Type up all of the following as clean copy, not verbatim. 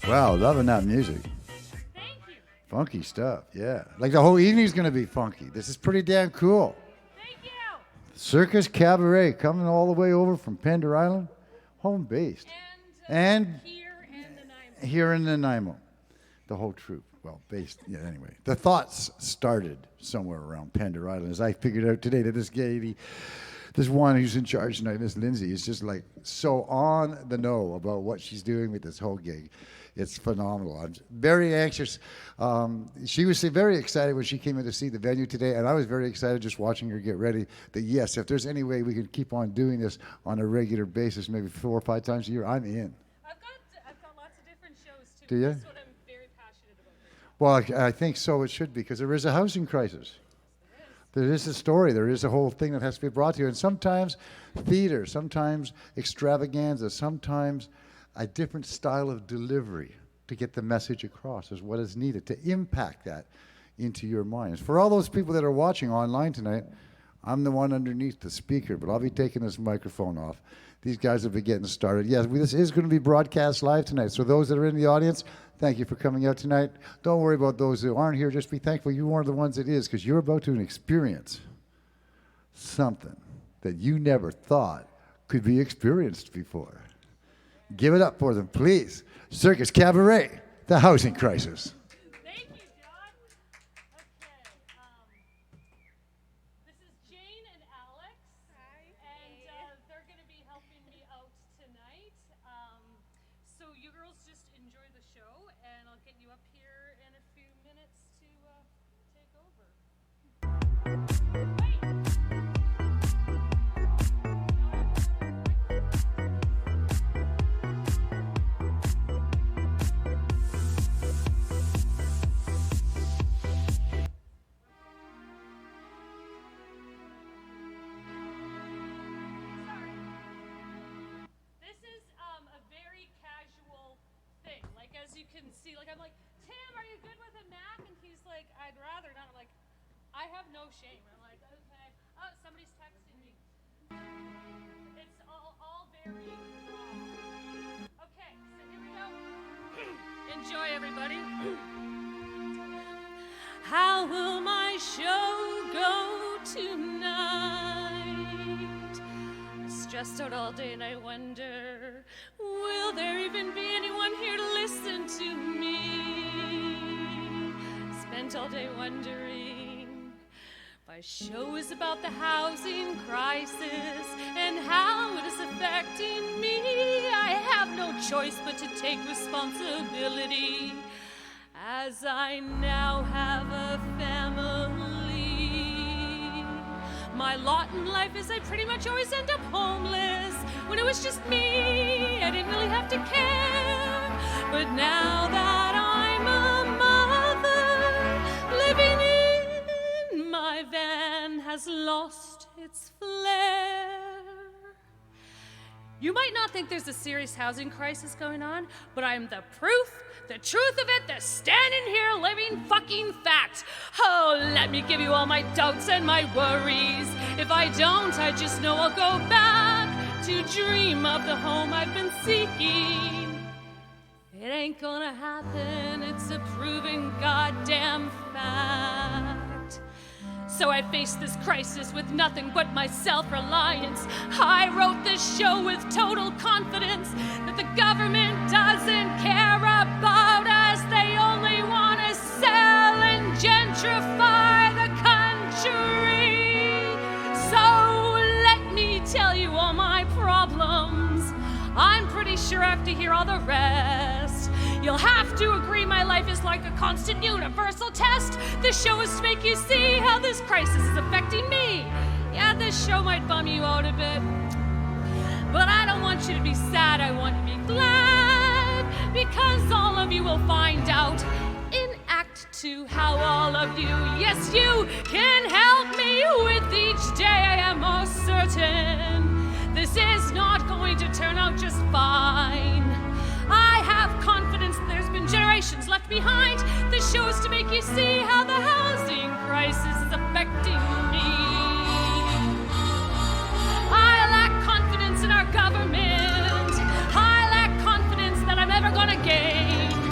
Wow, loving that music. Thank you. Funky stuff, yeah. Like the whole evening's gonna be funky. This is pretty damn cool. Thank you. Circus Cabaret coming all the way over from Pender Island, home based. And here in Nanaimo. The whole troupe. Well, based, yeah, anyway. The thoughts started somewhere around Pender Island. As I figured out today that this lady, this one who's in charge tonight, Miss Lindsay, is just like so on the know about what she's doing with this whole gig. It's phenomenal. I'm very anxious. She was very excited when she came in to see the venue today, and I was very excited just watching her get ready. That yes, if there's any way we can keep on doing this on a regular basis, maybe 4 or 5 times a year, I'm in. I've got lots of different shows too. Do you? That's what I'm very passionate about. Well, I think so it should be, because there is a housing crisis. There is a story. There is a whole thing that has to be brought to you. And sometimes theater, sometimes extravaganza, sometimes a different style of delivery to get the message across is what is needed to impact that into your minds. For all those people that are watching online tonight, I'm the one underneath the speaker, but I'll be taking this microphone off. These guys will be getting started. Yes, this is going to be broadcast live tonight. So those that are in the audience, thank you for coming out tonight. Don't worry about those who aren't here. Just be thankful you're one of the ones that is, because you're about to experience something that you never thought could be experienced before. Give it up for them, please. Circus Cabaret, the housing crisis. Thank you, John. Okay. This is Jane and Alex. Hi. And they're going to be helping me out tonight. So you girls just enjoy the show, and I'll get you up here in a few minutes to take over. Wait. As you can see, like I'm like, Tim, are you good with a nap? And he's like, I'd rather not. I'm like, I have no shame. I'm like, okay. Oh, somebody's texting me. It's all very raw. Okay, so here we go. Enjoy, everybody. How will my show go tonight? Stressed out all day and I wonder, will there even be anyone here to listen to me? Spent all day wondering. My show is about the housing crisis and how it is affecting me. I have no choice but to take responsibility, as I now have a family. My lot in life is I pretty much always end up homeless. When it was just me, I didn't really have to care. But now that I'm a mother, living in my van has lost its flair. You might not think there's a serious housing crisis going on, but I'm the proof, the truth of it, the standing here living fucking fact. Oh, let me give you all my doubts and my worries. If I don't, I just know I'll go back to dream of the home I've been seeking. It ain't gonna happen, it's a proven goddamn fact. So I face this crisis with nothing but my self-reliance. I wrote this show with total confidence that the government doesn't care about us. They only want to sell and gentrify the country. So let me tell you all my problems. I'm pretty sure I have to hear all the rest. You'll have to agree my life is like a constant universal test. This show is to make you see how this crisis is affecting me. Yeah, this show might bum you out a bit, but I don't want you to be sad, I want you to be glad, because all of you will find out in Act 2 how all of you, yes you, can help me with each day. I am most certain this is not going to turn out just fine. I have confidence there's been generations left behind. This show is to make you see how the housing crisis is affecting me. I lack confidence in our government. I lack confidence that I'm ever gonna gain.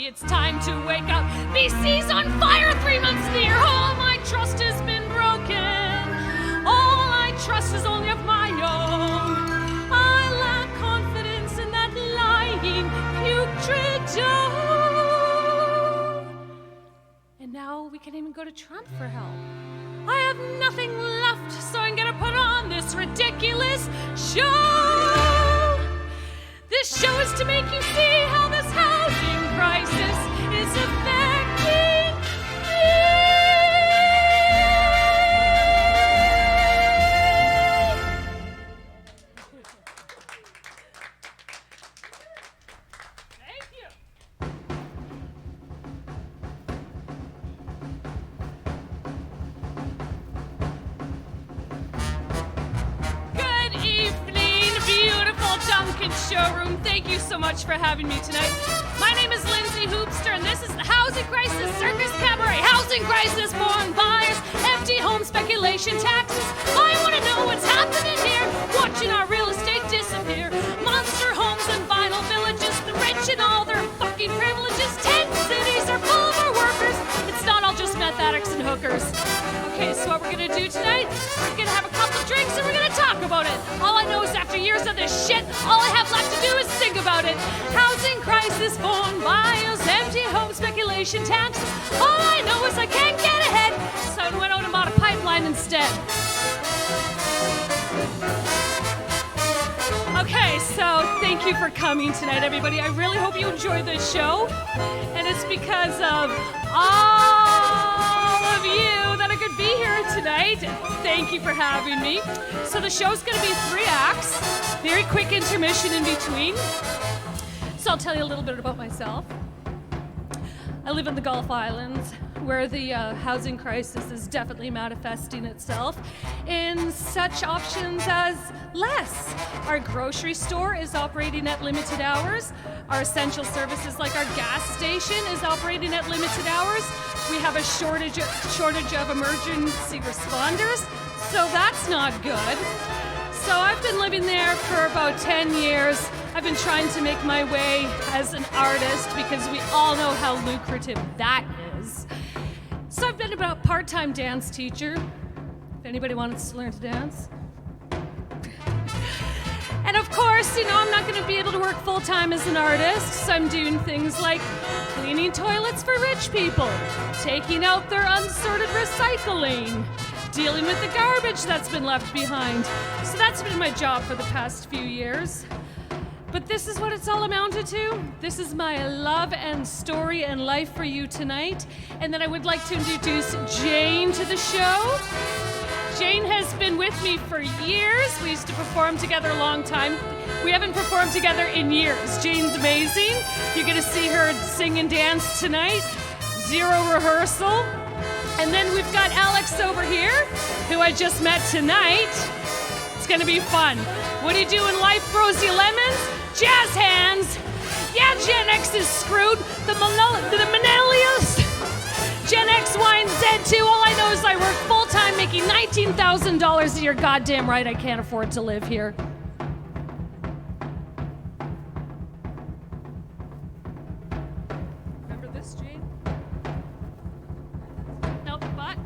it's time to wake up. BC's on fire, 3 months near. All my trust has been broken. All I trust is only of my own. I lack confidence in that lying, putrid dough. And now we can't even go to Trump for help. I have nothing left, so I'm gonna put on this ridiculous show. This show is to make you see how this housing crisis is affecting you. Thank you. Good evening, beautiful Duncan Showroom. Thank you so much for having me tonight. My name is Lindsay Hoopster, and this is the Housing Crisis Circus Cabaret. Housing crisis, foreign buyers, empty home speculation taxes. I want to know what's happening here. Watching our real estate disappear. Monster homes and vinyl villages, the rich and all their fucking privileges. 10 cities are full of our workers. It's not all just meth addicts and hookers. Okay, so what we're gonna do tonight, we're gonna have a couple drinks and we're gonna talk about it. All I know is after years of this shit, all I have left to do is think about it. Housing crisis, phone bios, empty home speculation taxes. All I know is I can't get ahead, so I went out and bought a pipeline instead. Okay, so thank you for coming tonight, everybody. I really hope you enjoy this show, and it's because of all of you that I could be here tonight. Thank you for having me. So the show's gonna be 3 acts, very quick intermission in between. So I'll tell you a little bit about myself. I live in the Gulf Islands, where the housing crisis is definitely manifesting itself in such options as less. Our grocery store is operating at limited hours. Our essential services like our gas station is operating at limited hours. We have a shortage of emergency responders, so that's not good. So I've been living there for about 10 years. I've been trying to make my way as an artist because we all know how lucrative that is. So I've been a part-time dance teacher. If anybody wants to learn to dance. And of course, I'm not going to be able to work full-time as an artist, so I'm doing things like cleaning toilets for rich people, taking out their unsorted recycling, dealing with the garbage that's been left behind. So that's been my job for the past few years. But this is what it's all amounted to. This is my love and story and life for you tonight. And then I would like to introduce Jane to the show. Jane has been with me for years. We used to perform together a long time. We haven't performed together in years. Jane's amazing. You're gonna see her sing and dance tonight. 0 rehearsal. And then we've got Alex over here, who I just met tonight. It's gonna be fun. What do you do when life throws you lemons? Jazz hands. Yeah, Gen X is screwed. The millennials. Gen X, Y, and Z too. All I know is I work full-time making $19,000 a year. Goddamn right I can't afford to live here. Remember this, Jane? Nope, but...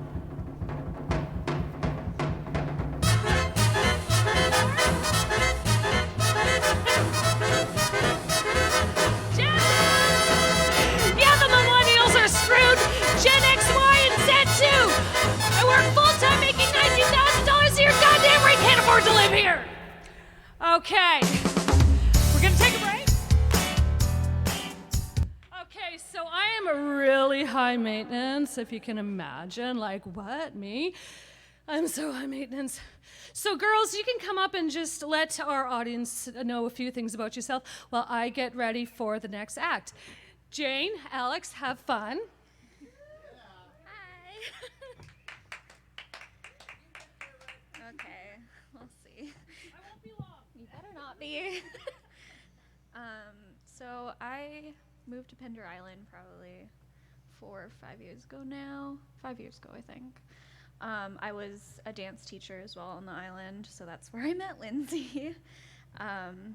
Yeah, the millennials are screwed. Gen X, Y, and Z too. I work full-time making $19,000 a year. Goddamn right can't afford to live here. Okay, we're gonna take a break. Okay, so I am a really high maintenance, if you can imagine. Like, what, me? I'm so high maintenance. So girls, you can come up and just let our audience know a few things about yourself while I get ready for the next act. Jane, Alex, have fun. Hi. Okay, we'll see. I won't be long. You better not be. So I moved to Pender Island probably 4 or 5 years ago now. 5 years ago, I think. I was a dance teacher as well on the island, so that's where I met Lindsay.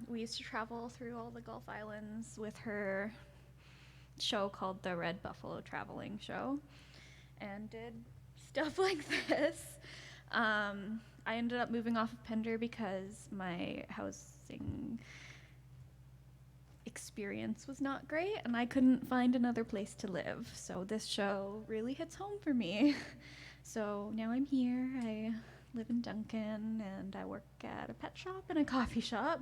We used to travel through all the Gulf Islands with her show called the Red Buffalo Traveling Show and did stuff like this. I ended up moving off of Pender because my housing experience was not great and I couldn't find another place to live. So this show really hits home for me. So now I'm here. I live in Duncan and I work at a pet shop and a coffee shop.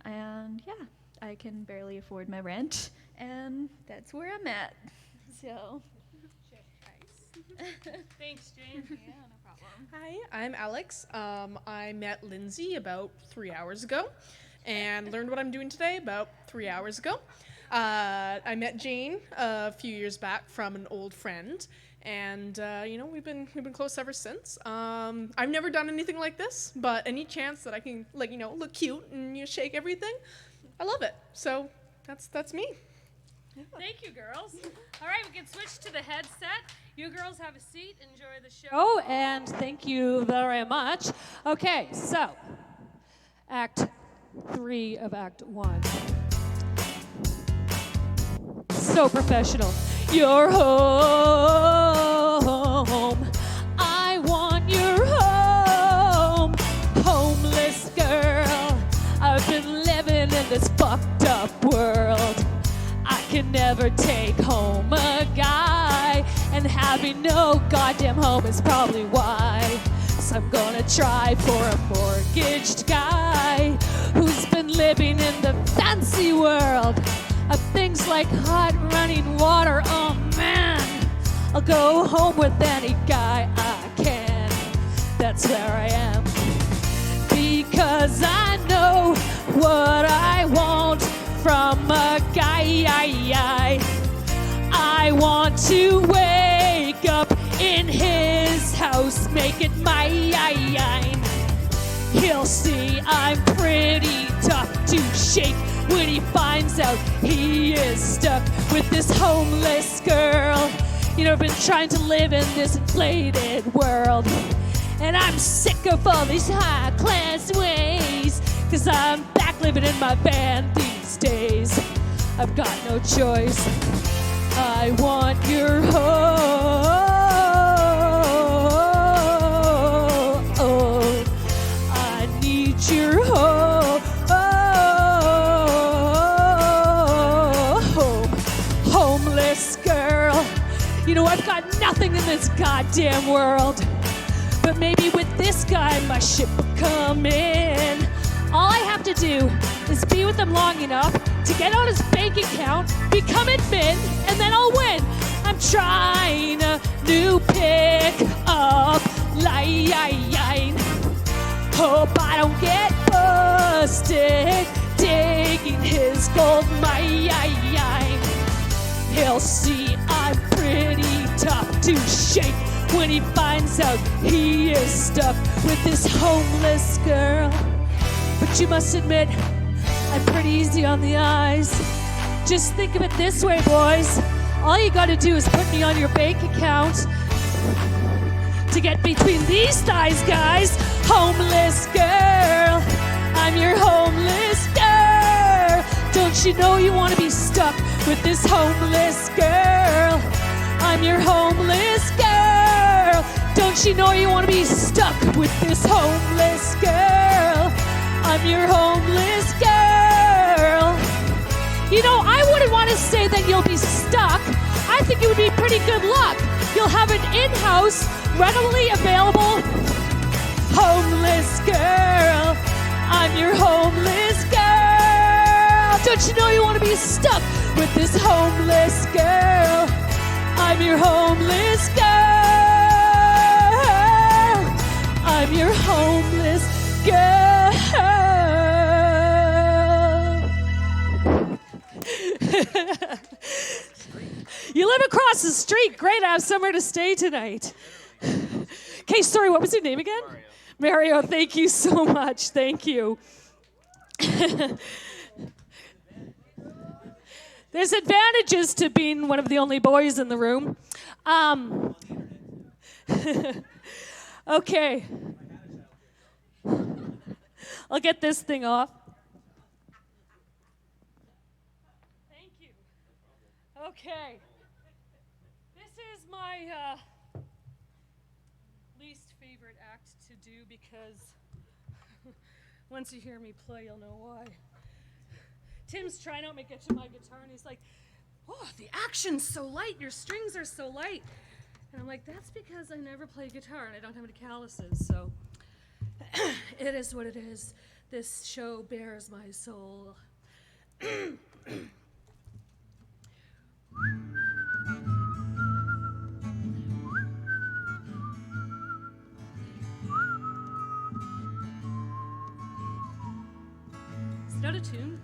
And yeah, I can barely afford my rent and that's where I'm at. So Thanks, Jane. yeah, no problem. Hi, I'm Alex. I met Lindsay about 3 hours ago and learned what I'm doing today about 3 hours ago. I met Jane a few years back from an old friend, and we've been close ever since. I've never done anything like this, but any chance that I can look cute and shake everything, I love it. So that's me. Thank you, girls. All right, we can switch to the headset. You girls have a seat. Enjoy the show. Oh, and thank you very much. Okay, so Act 3 of Act 1. So professional. Your home. I want your home. Homeless girl. I've been living in this fucked up world. I can never take home a guy, and having no goddamn home is probably why. So I'm gonna try for a mortgaged guy who's been living in the fancy world of things like hot running water. Oh man, I'll go home with any guy I can. That's where I am, because I know what I want from a guy. I want to wake up in his house, make it mine. He'll see I'm pretty tough to shake when he finds out he is stuck with this homeless girl. I've been trying to live in this inflated world, and I'm sick of all these high-class ways, 'cause I'm back living in my van these days. I've got no choice. I want your home. I need your home. Homeless girl. I've got nothing in this goddamn world. But maybe with this guy, my ship will come in. All I have to do is be with him long enough to get on his bank account, become admin, and then I'll win. I'm trying a new pick-up line. Hope I don't get busted digging his gold mine. He'll see I'm pretty tough to shake when he finds out he is stuck with this homeless girl. But you must admit, I'm pretty easy on the eyes. Just think of it this way, boys. All you gotta do is put me on your bank account to get between these thighs, guys. Homeless girl, I'm your homeless girl. Don't you know you wanna be stuck with this homeless girl? I'm your homeless girl. Don't you know you wanna be stuck with this homeless girl? I'm your homeless girl. I wouldn't want to say that you'll be stuck. I think it would be pretty good luck. You'll have an in-house, readily available homeless girl. I'm your homeless girl. Don't you know you want to be stuck with this homeless girl? I'm your homeless girl. I'm your homeless girl. You live across the street. Great, I have somewhere to stay tonight. Okay, sorry, what was your name again? Mario, thank you so much. Thank you. There's advantages to being one of the only boys in the room. Okay. I'll get this thing off. Thank you. Okay. This is my least favorite act to do because once you hear me play, you'll know why. Tim's trying to get to my guitar, and he's like, "Oh, the action's so light. Your strings are so light." And I'm like, "That's because I never play guitar, and I don't have any calluses, so it is what it is. This show bears my soul." Is it out of tune?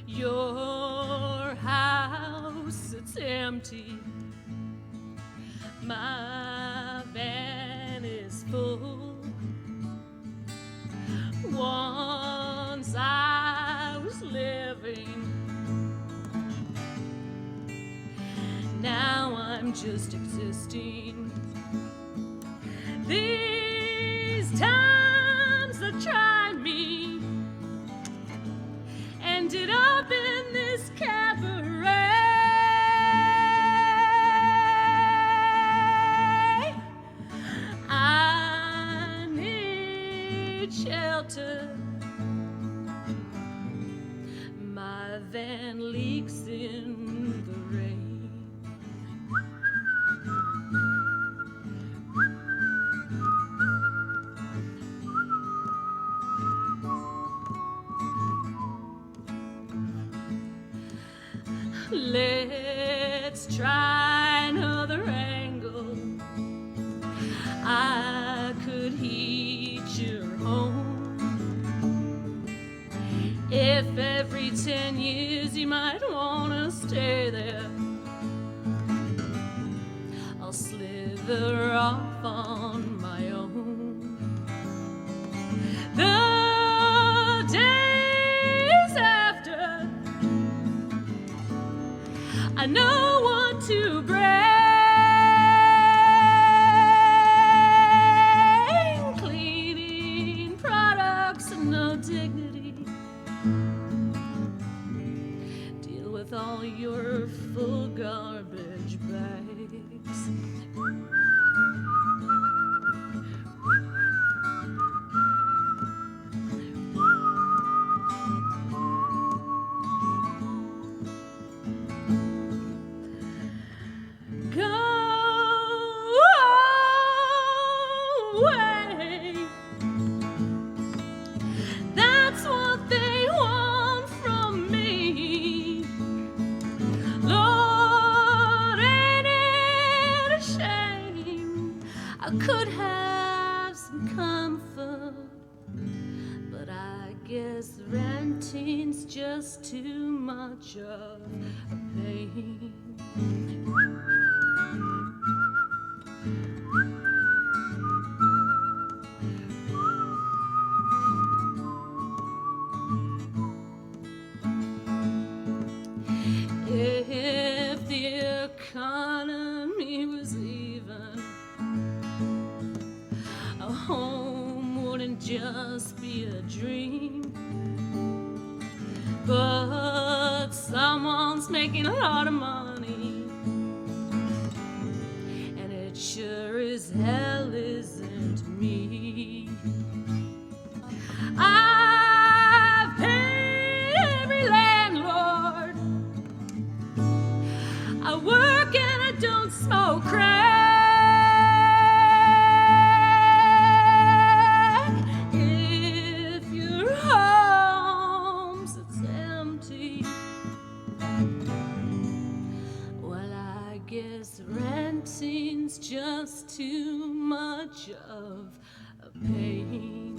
Your house, it's empty. My van is full. Once I was living, now I'm just existing. These times that try me ended up in this cabaret. I need shelter. My van leaks in the rain. Let's try another angle. I could heat your home. If every 10 years you might wanna stay there, I'll slither off on my own. The days after, I know what to bring. Cleaning products and no dignity. Deal with all your full garbage bags. That's what they want from me. Lord, ain't it a shame? I could have some comfort, but I guess renting's just too much of a pain. If the economy was even, a home wouldn't just be a dream. But someone's making a lot of money, and it sure as hell isn't me. I've paid every landlord. I work and I don't smoke crack. If your home's it's empty, well, I guess renting's just too much of a pain.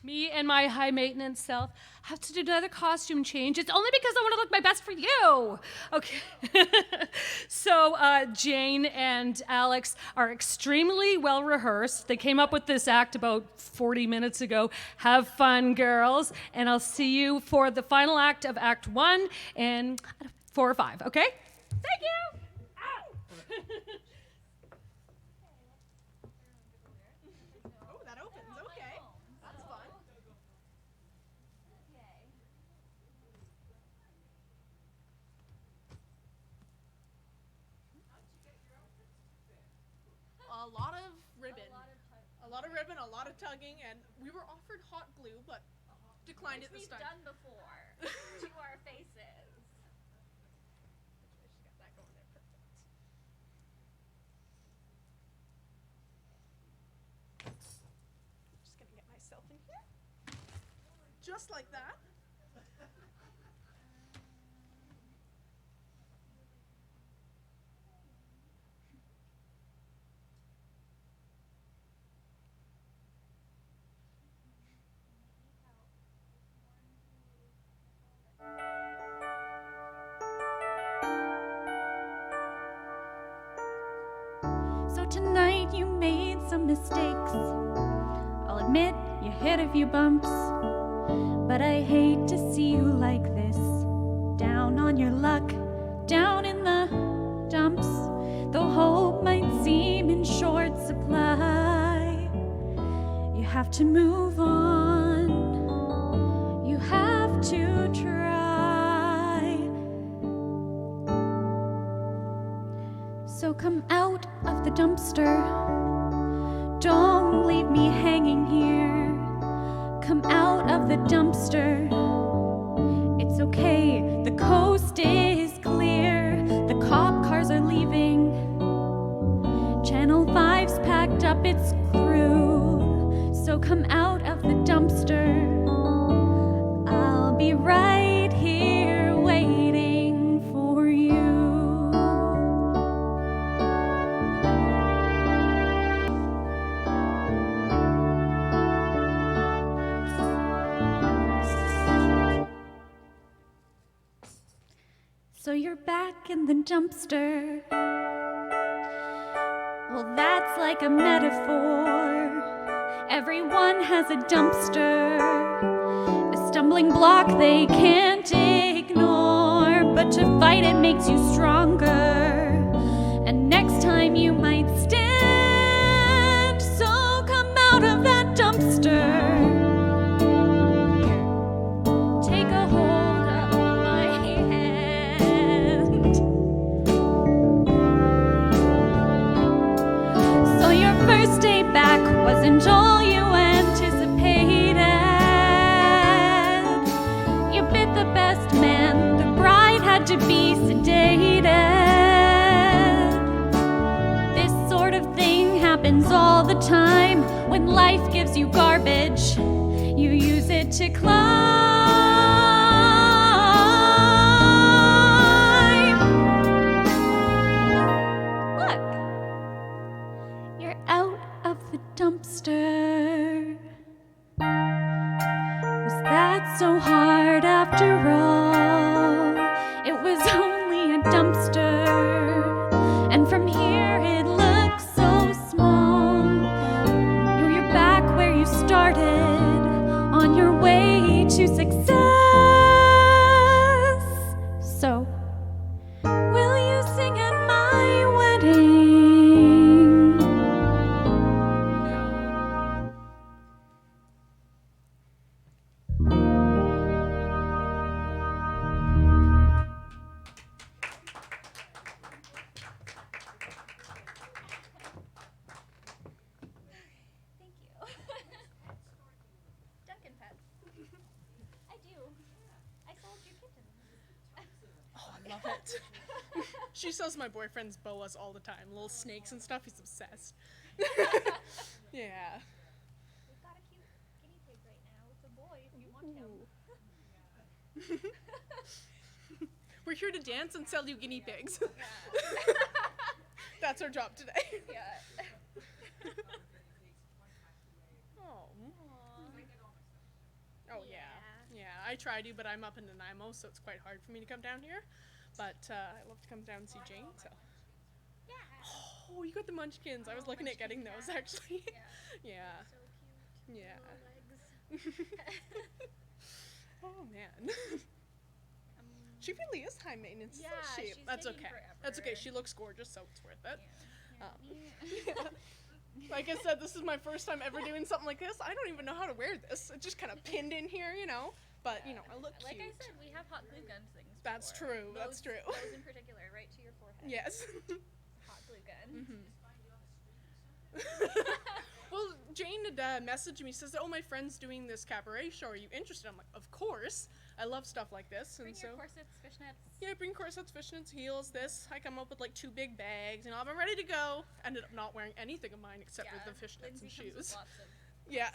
Me me and my high maintenance self have to do another costume change. It's only because I want to look my best for you. Okay. So Jane and Alex are extremely well rehearsed. They came up with this act about 40 minutes ago. Have fun, girls. And I'll see you for the final act of Act 1 in 4 or 5, okay? Thank you. Oh, that opens. Okay. That's fun. A lot of ribbon. A lot of ribbon, a lot of tugging, and we were offered hot glue, but declined at the start. Done before to our faces. Just gonna get myself in here. Just like that. So tonight you made some mistakes. I'll admit you hit a few bumps, but I hate to see you like this. Down on your luck, down in the dumps. Though hope might seem in short supply, you have to move on. You have to try. So come out of the dumpster. Don't leave me hanging here. Come out of the dumpster. It's okay, the coast is clear. The cop cars are leaving. Channel 5's packed up its crew. So come out of the dumpster. I'll be right here waiting for you. So you're back in the dumpster. Well, that's like a metaphor. Everyone has a dumpster, a stumbling block they can't ignore. But to fight it makes you stronger, and next time you might stand. So come out of that dumpster. Take a hold of my hand. So your first day back wasn't all you anticipated. You bit the best man, the bride had to be sedated. This sort of thing happens all the time. When life gives you garbage, you use it to climb. Look, you're out of the dumpster. Was that so hard after all? It was only a dumpster, and from here it looks so small. You're back where you started, on your way to success. So, will you sing at my wedding? Thank you. Duncan pets. I do. I sold your kittens. Oh, I love it. She sells my boyfriend's boas all the time. Little snakes and stuff. He's obsessed. Yeah. We've got a cute guinea pig right now. It's a boy if you want him. We're here to dance and sell you guinea pigs. That's our job today. Yeah. Oh. Oh, yeah. I try to, but I'm up in Nanaimo, so it's quite hard for me to come down here. But I love to come down and see Jane, so. Yeah. Oh, you got the munchkins. I was looking at getting those, actually. Yeah. So cute. Yeah. Little legs. Oh, man. She really is high maintenance, Yeah, isn't she? she's That's taking okay. forever. That's okay. She looks gorgeous, so it's worth it. Yeah. Like I said, this is my first time ever doing something like this. I don't even know how to wear this. It's just kind of pinned in here, you know. But, you know, I look Like cute. I said, we have hot glue gun things. That's before. true. That's true. Those in particular, right to your forehead. Yes. Hot glue gun. Well, Jane had messaged me, says, "Oh, my friend's doing this cabaret show. Are you interested?" I'm like, "Of course. I love stuff like this." Bring And your so, corsets, fishnets. yeah, bring corsets, fishnets, heels, this. I come up with like 2 big bags, and I'm ready to go. Ended up not wearing anything of mine except for the fishnets Lindsay and comes with shoes. lots of Yeah.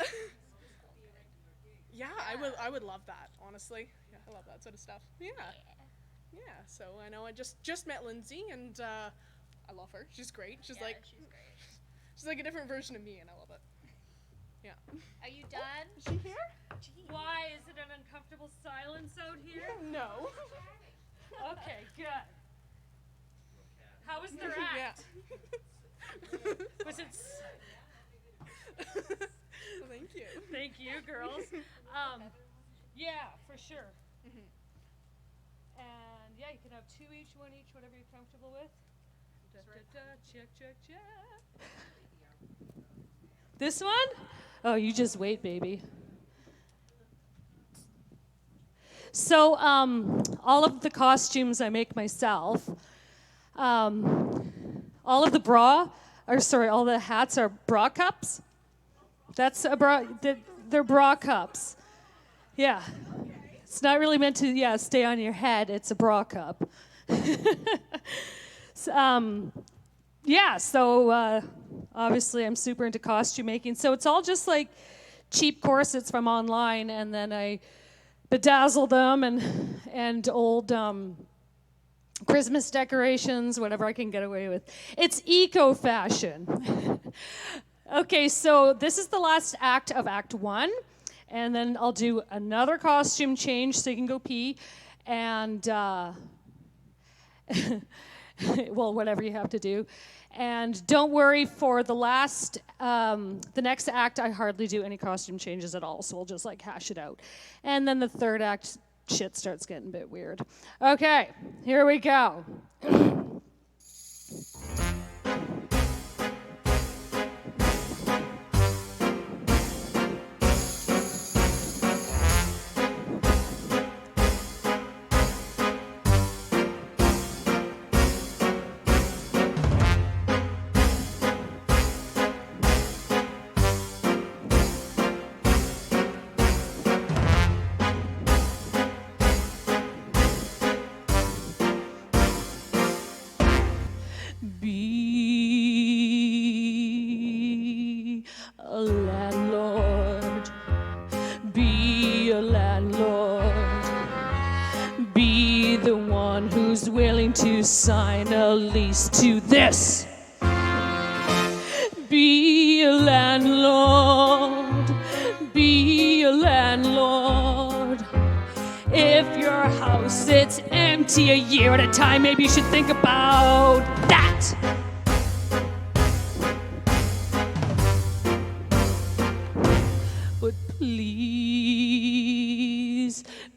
Yeah, I would love that, honestly. Yeah, I love that sort of stuff. Yeah. Yeah, so I know I just met Lindsay, and I love her. She's great. She's like she's great. she's like a different version of me, and I love it. Yeah. Are you done? Is she here? Why is it an uncomfortable silence out here? No. Okay, good. How was their Yeah. act? Was it? Thank you. Thank you, girls. Yeah, for sure. And yeah, you can have 2 each, 1 each, whatever you're comfortable with. Da, da, da, check, check, check. This one? Oh, you just wait, baby. So, all of the costumes I make myself. All of the all the hats are bra cups. That's a bra. They're bra cups. Yeah. It's not really meant to, stay on your head. It's a bra cup. So, obviously I'm super into costume making. So it's all just like cheap corsets from online, and then I bedazzle them and old Christmas decorations, whatever I can get away with. It's eco fashion. Okay, so this is the last act of Act 1, and then I'll do another costume change so you can go pee, and well, whatever you have to do. And don't worry, for the next act, I hardly do any costume changes at all, so we'll just like hash it out. And then the third act, shit starts getting a bit weird. Okay, here we go. Be a landlord. Be a landlord. Be the one who's willing to sign a lease to this. Be a landlord. Be a landlord. If your house sits empty a year at a time, maybe you should think about that. But please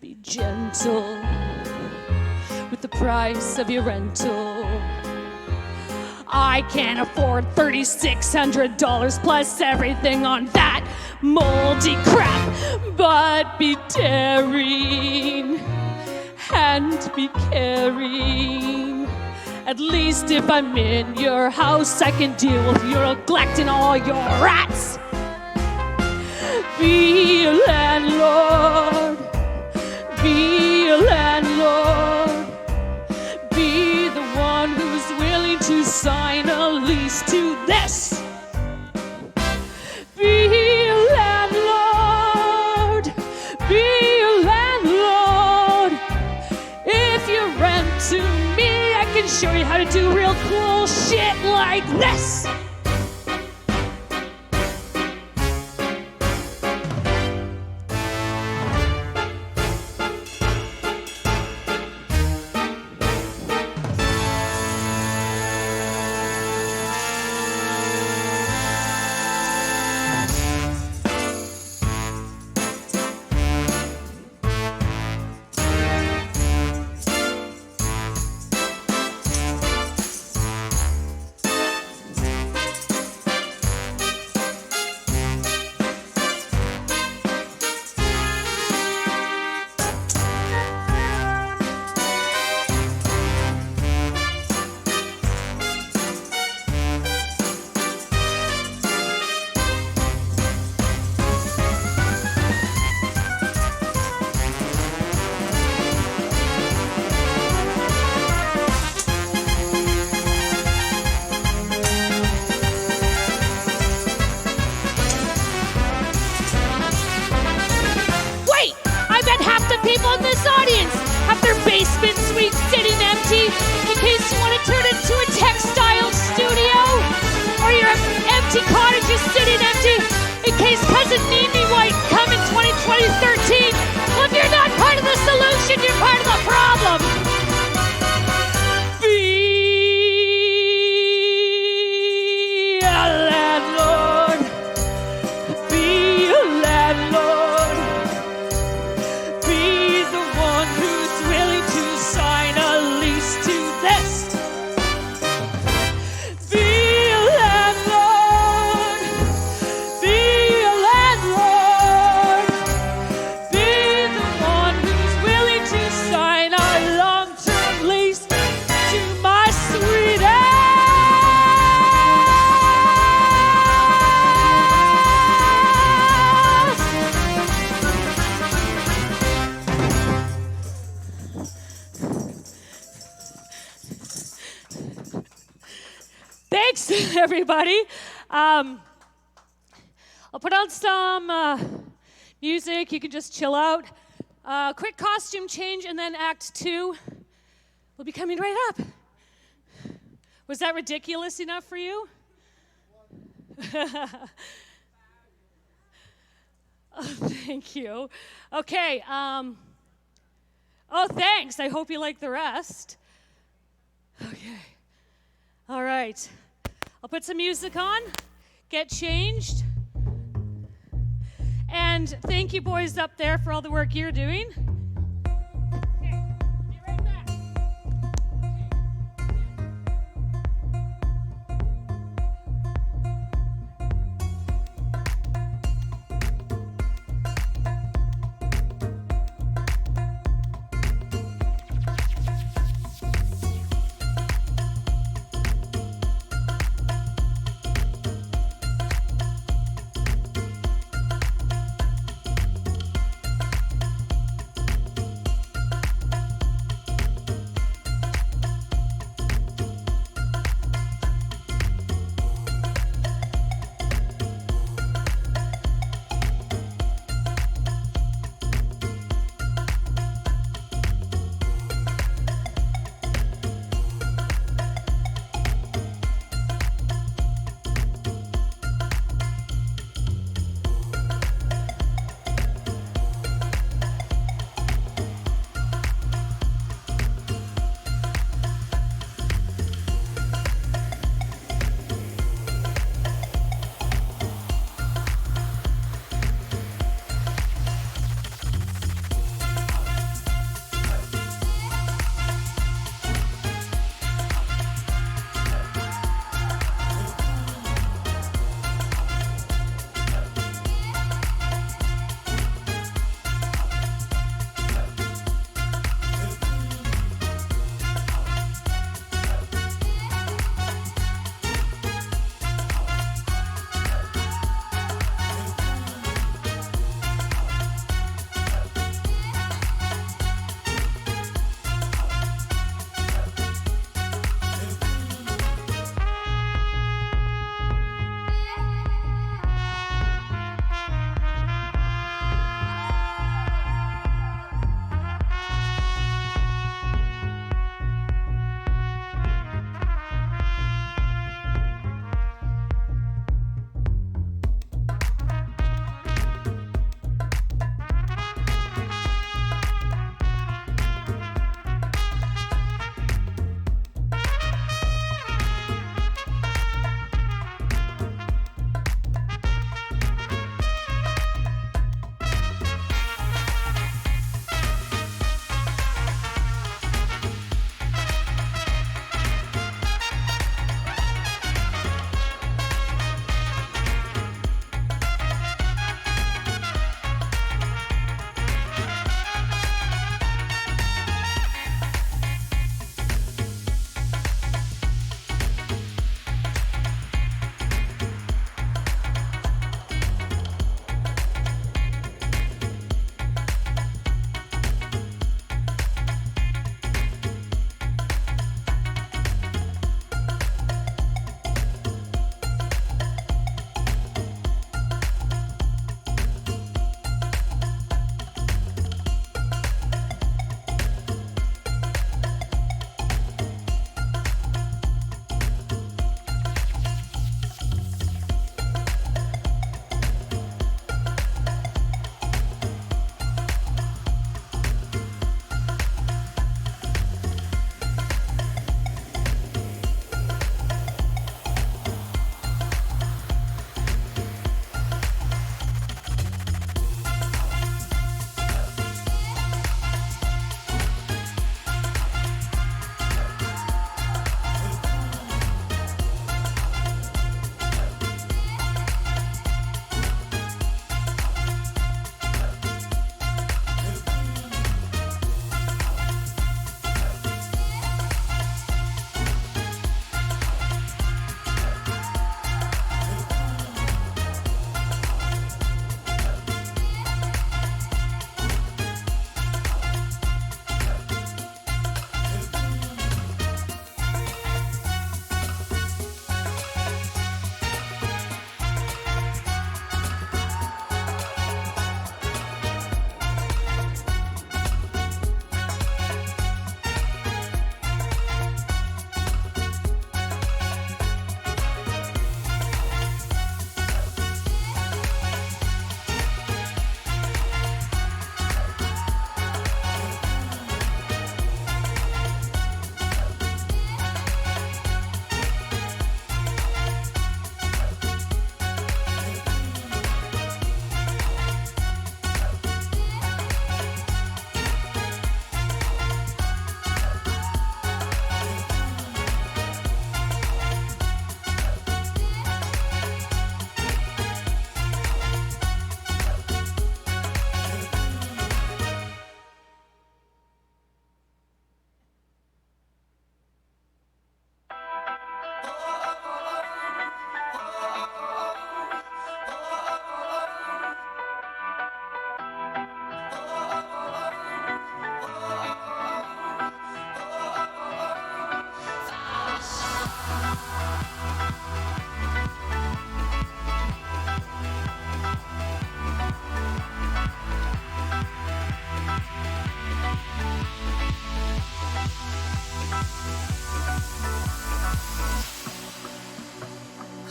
be gentle with the price of your rental. I can't afford $3,600 plus everything on that moldy crap. But be daring and be caring. At least if I'm in your house, I can deal with your neglect and all your rats. Be a landlord. Be a landlord. Be the one who's willing to sign a lease to this. Be a landlord. Be a landlord. If you rent to me, I can show you how to do real cool shit like this. Thanks, everybody. I'll put on some music. You can just chill out. Quick costume change, and then Act 2 will be coming right up. Was that ridiculous enough for you? Oh, thank you. Okay. Oh, thanks. I hope you like the rest. Okay. All right. I'll put some music on, get changed. And thank you, boys up there, for all the work you're doing. Okay. Be right back.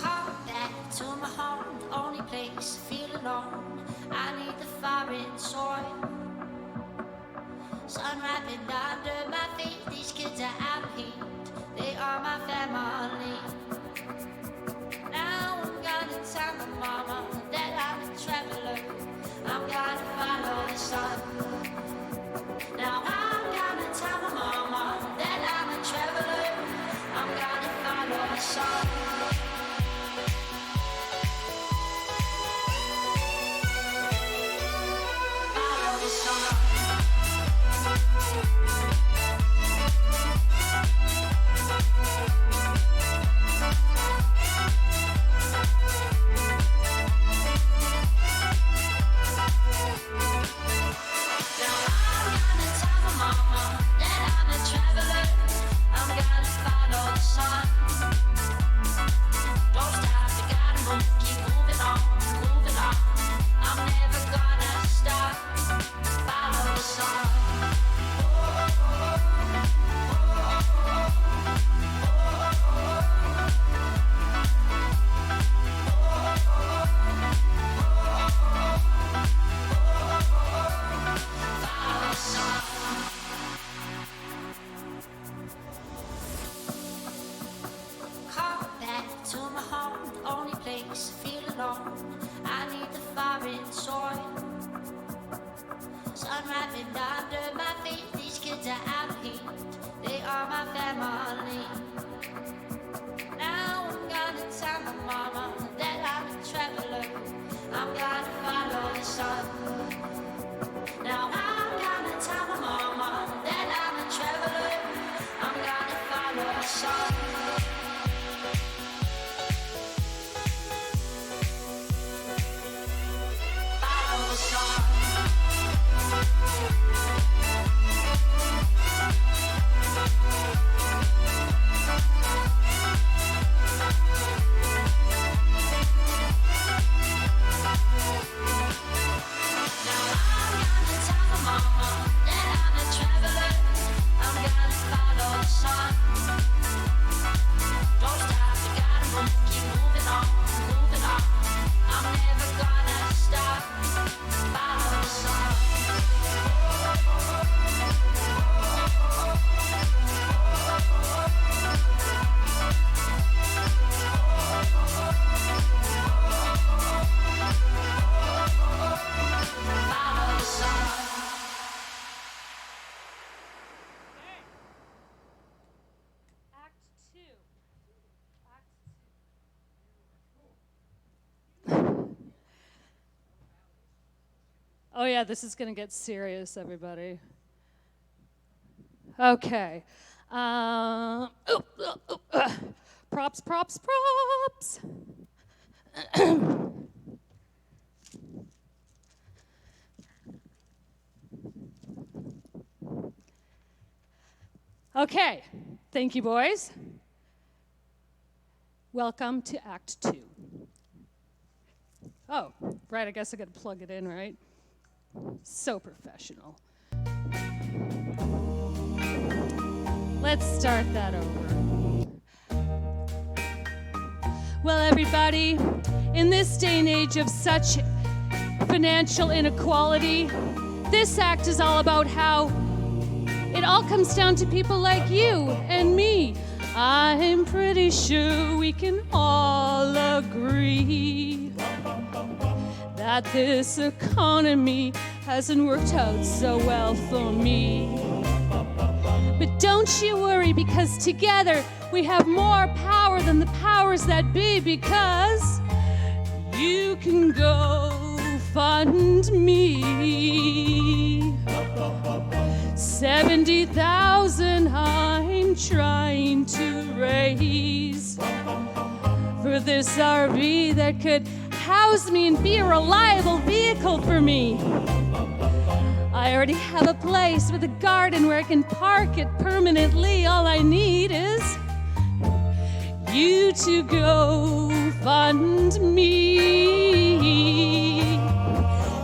Come back to my home, the only place I feel alone. I need the foreign soil. Sun wrapping under my feet. These kids are out of heat. They are my family. Now I'm gonna tell my mama that I'm a traveler. I'm gonna follow the sun. Now I'm gonna tell my mama that I'm a traveler. I'm gonna follow the sun. Follow the sun. Oh yeah, this is gonna get serious, everybody. Okay. Props, props, props. Okay, thank you, boys. Welcome to Act 2. Oh, right, I guess I gotta plug it in, right? So professional. Let's start that over. Well, everybody, in this day and age of such financial inequality, this act is all about how it all comes down to people like you and me. I'm pretty sure we can all agree that this economy hasn't worked out so well for me. But don't you worry, because together we have more power than the powers that be, because you can go fund me. 70,000 I'm trying to raise for this RV that could house me and be a reliable vehicle for me. I already have a place with a garden where I can park it permanently. All I need is you to go fund me.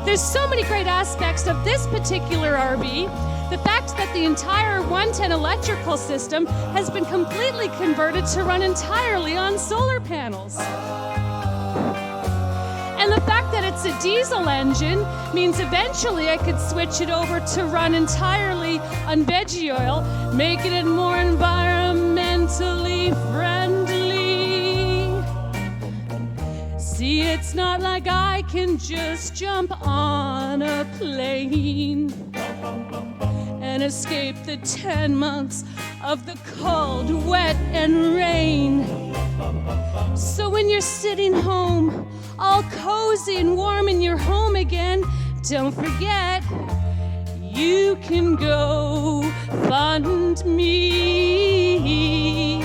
There's so many great aspects of this particular RV. The fact that fact, the entire 110 electrical system has been completely converted to run entirely on solar panels. And the fact that it's a diesel engine means eventually I could switch it over to run entirely on veggie oil, making it more environmentally friendly. See, it's not like I can just jump on a plane and escape the 10 months of the cold, wet, and rain. So when you're sitting home, all cozy and warm in your home again, don't forget, you can go fund me.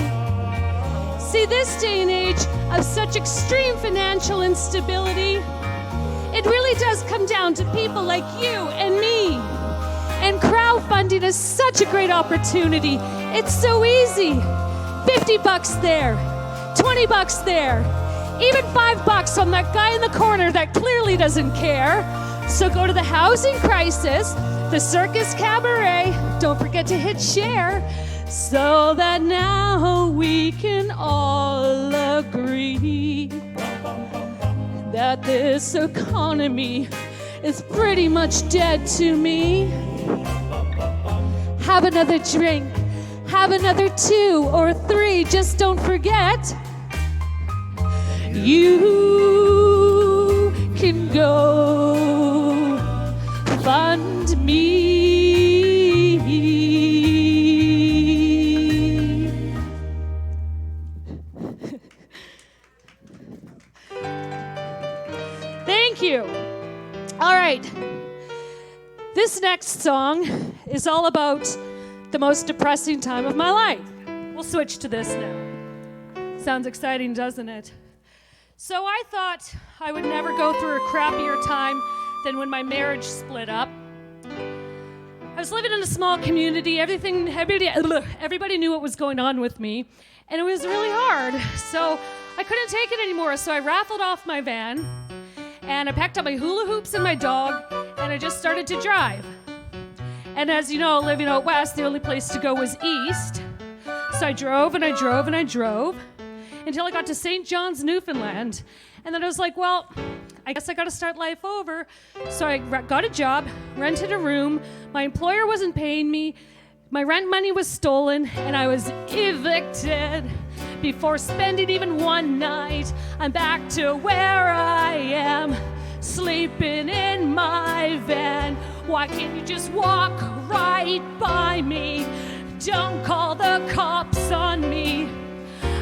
See, this day and age of such extreme financial instability, it really does come down to people like you and me. And crowdfunding is such a great opportunity. It's so easy. $50 there, $20 there, even $5 on that guy in the corner that clearly doesn't care. So go to the housing crisis, the Circus Cabaret. Don't forget to hit share so that now we can all agree that this economy is pretty much dead to me. Have another drink, have another 2 or 3, just don't forget, you can go fund me. Thank you. All right. This next song is all about the most depressing time of my life. We'll switch to this now. Sounds exciting, doesn't it? So I thought I would never go through a crappier time than when my marriage split up. I was living in a small community. Everybody knew what was going on with me, and it was really hard. So I couldn't take it anymore, so I raffled off my van, and I packed up my hula hoops and my dog, and I just started to drive. And as you know, living out west, the only place to go was east. So I drove and I drove and I drove until I got to St. John's, Newfoundland. And then I was like, well, I guess I got to start life over. So I got a job, rented a room. My employer wasn't paying me. My rent money was stolen, and I was evicted. Before spending even one night, I'm back to where I am, sleeping in my van. Why can't you just walk right by me? Don't call the cops on me.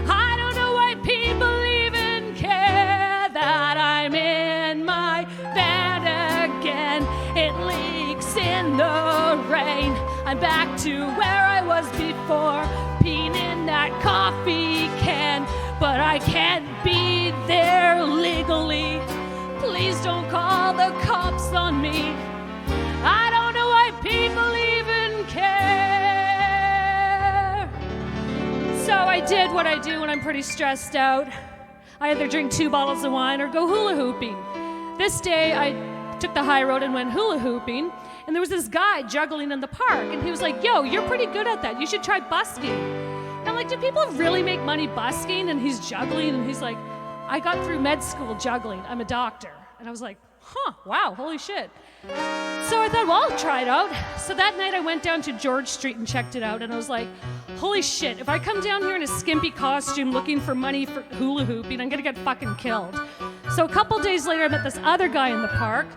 I don't know why people even care that I'm in my van again. It leaks in the rain. I'm back to where I was before, peeing in that coffee can, but I can't be there legally. Please don't call the cops on me. I don't know why people even care. So I did what I do when I'm pretty stressed out. I either drink 2 bottles of wine or go hula hooping. This day I took the high road and went hula hooping, and there was this guy juggling in the park, and he was like, yo, you're pretty good at that. You should try busking. And I'm like, do people really make money busking? And he's juggling, and he's like, I got through med school juggling. I'm a doctor. And I was like, huh, wow, holy shit. So I thought, well, I'll try it out. So that night I went down to George Street and checked it out, and I was like, holy shit, if I come down here in a skimpy costume looking for money for hula hooping, I'm gonna get fucking killed. So a couple days later, I met this other guy in the park.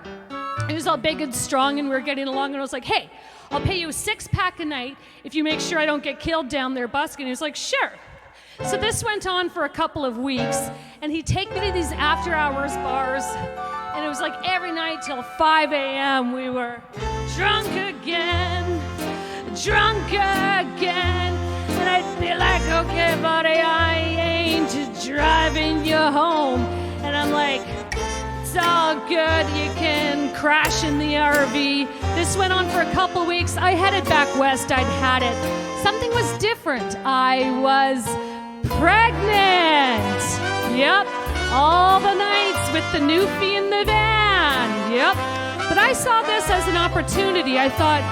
He was all big and strong, and we were getting along, and I was like, hey, I'll pay you a 6-pack a night if you make sure I don't get killed down there busking. He was like, sure. So this went on for a couple of weeks, and he'd take me to these after-hours bars, and it was like every night till 5 a.m. we were drunk again. And I'd be like, okay, buddy, I ain't driving you home. And I'm like, it's all good, you can crash in the RV. This went on for a couple weeks. I headed back west, I'd had it. Something was different. I was pregnant. Yep, all the nights with the newfie in the van. Yep, but I saw this as an opportunity. I thought,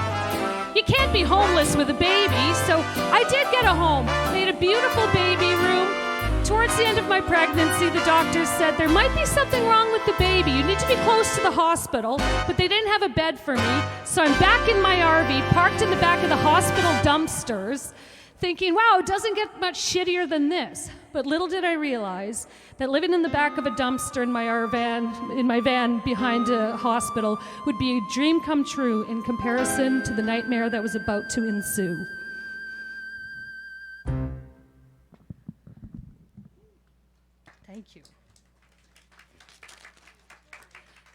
you can't be homeless with a baby. So I did get a home. They had a beautiful baby room. Towards the end of my pregnancy, the doctors said there might be something wrong with the baby. You need to be close to the hospital, but they didn't have a bed for me. So I'm back in my RV, parked in the back of the hospital dumpsters, thinking, wow, it doesn't get much shittier than this. But little did I realize that living in the back of a dumpster in my van behind a hospital would be a dream come true in comparison to the nightmare that was about to ensue. Thank you.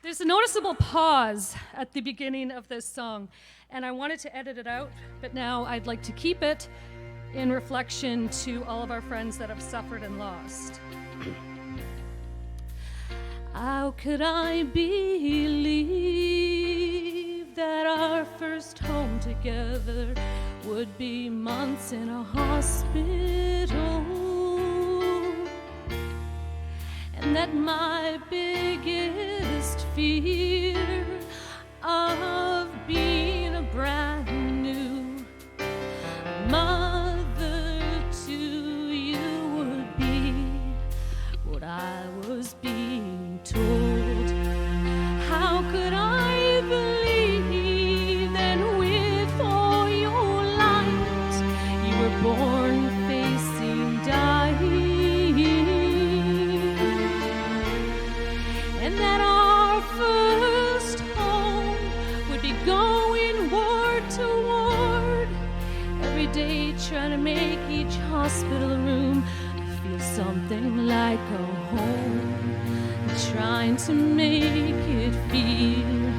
There's a noticeable pause at the beginning of this song, and I wanted to edit it out, but now I'd like to keep it in reflection to all of our friends that have suffered and lost. How could I believe that our first home together would be months in a hospital? And that my biggest fear of being a brand new mother to you would be what I was being told. How could I believe that with all your light you were born facing dying? And that our first home would be going ward to ward, every day trying to make each hospital room feel something like a home, trying to make it feel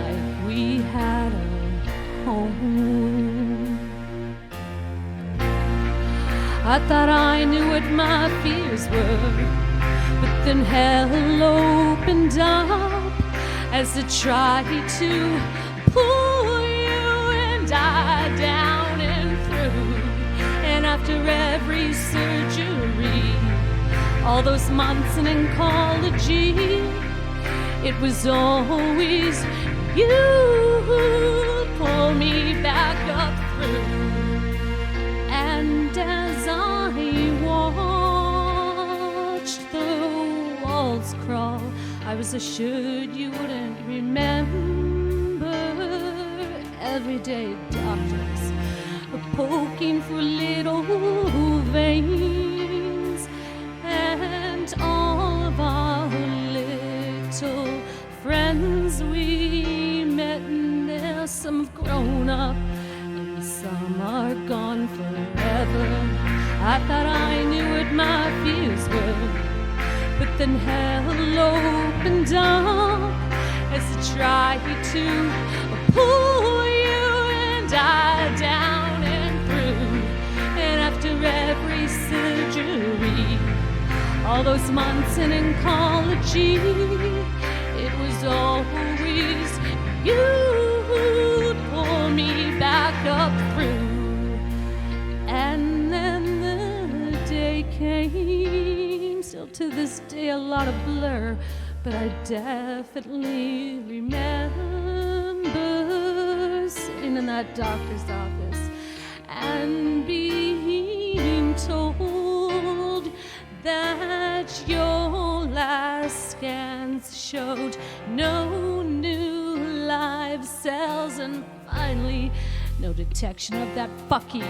like we had a home. I thought I knew what my fears were, but then hell opened up as it tried to pull you and I down and through. And after every surgery, all those months in oncology, it was always you who pulled me back up through. And as I watched the walls crawl, I was assured you wouldn't remember. Every day doctors were poking for little veins, and all of our little friends we met now, some have grown up and some are gone forever. I thought I knew what my fears were, but then hell opened up as it tried to pull you and I down and through. And after every surgery, all those months in oncology, it was always you who'd pull me back up through. And then the day came, still to this day a lot of blur, but I definitely remember sitting in that doctor's office and being told that your last scans showed no new live cells, and finally no detection of that fucking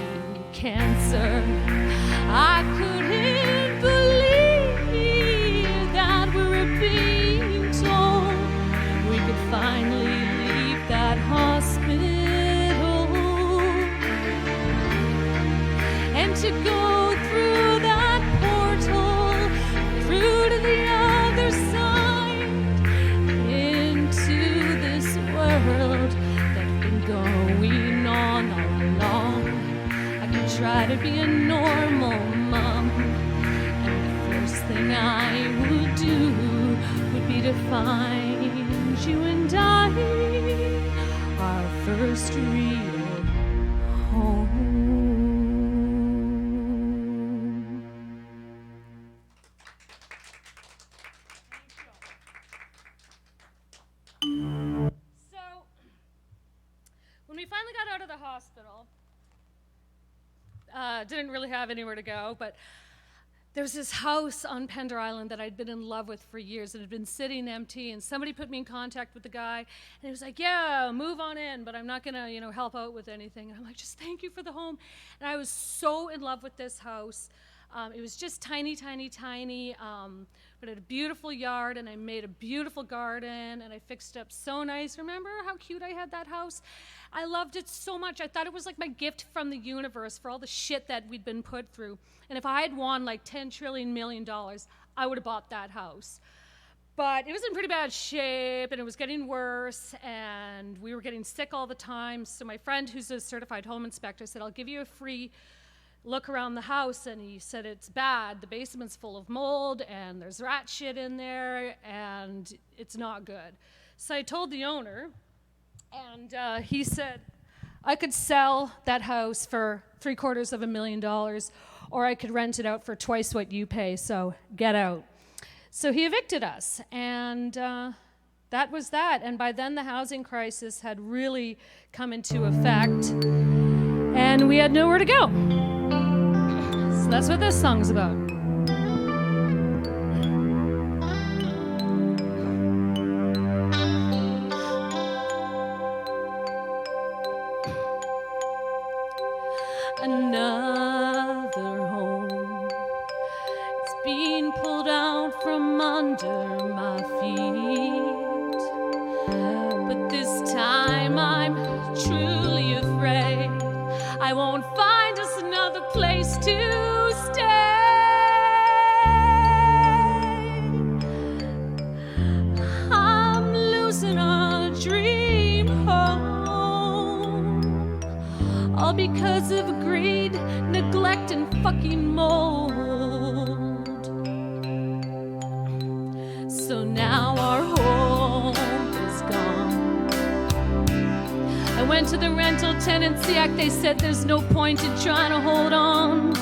cancer. I couldn't believe that we were being told we could finally leave that hospital and to go through that portal, through to the other side, into this world that's been going on all along. I could try to be a normal mom, and the first thing I would do would be to find you and I, our first real home. So, when we finally got out of the hospital. Didn't really have anywhere to go, but there was this house on Pender Island that I'd been in love with for years. It had been sitting empty, and somebody put me in contact with the guy, and he was like, yeah, move on in, but I'm not gonna, help out with anything. And I'm like, just thank you for the home. And I was so in love with this house. It was just tiny, tiny, tiny, but it had a beautiful yard, and I made a beautiful garden, and I fixed it up so nice. Remember how cute I had that house? I loved it so much. I thought it was like my gift from the universe for all the shit that we'd been put through. And if I had won like $10 trillion million, I would have bought that house. But it was in pretty bad shape, and it was getting worse, and we were getting sick all the time. So my friend, who's a certified home inspector, said, I'll give you a free look around the house. And he said, it's bad. The basement's full of mold, and there's rat shit in there, and it's not good. So I told the owner, and he said, I could sell that house for $750,000, or I could rent it out for twice what you pay, so get out. So he evicted us, and that was that. And by then the housing crisis had really come into effect, and we had nowhere to go. So that's what this song's about. Another home is being pulled out from under my feet, but this time I'm truly afraid I won't find us another place to stay. I'm losing a dream home, all because of greed, neglect, and fucking mold. So now our home is gone. I went to the Rental Tenancy Act. They said there's no point in trying to hold on,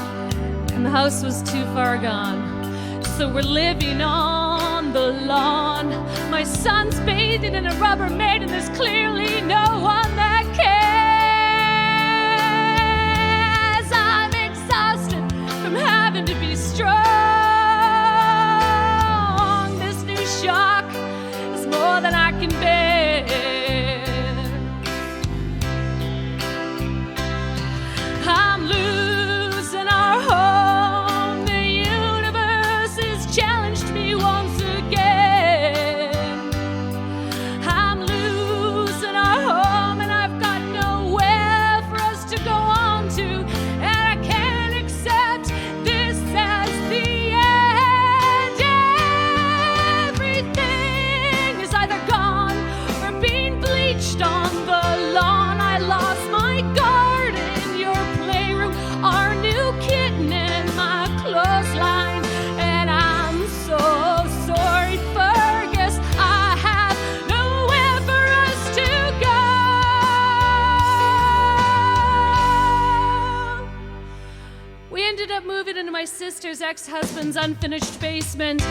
and the house was too far gone. So we're living on the lawn. My son's bathing in a Rubbermaid, and there's clearly no one that cares. I'm exhausted from having to be strong. This new shock is more than I can bear. I'm losing our home. The universe has challenged me once again. I'm losing our home, and I've got nowhere for us to go on to, and I can't accept this as the end. Everything is either gone or being bleached on the lawn. I lost my garden, your playroom, our new kitten, and my clothesline. And I'm so sorry, Fergus, I have nowhere for us to go. We ended up moving into my sister's ex-husband's unfinished basement.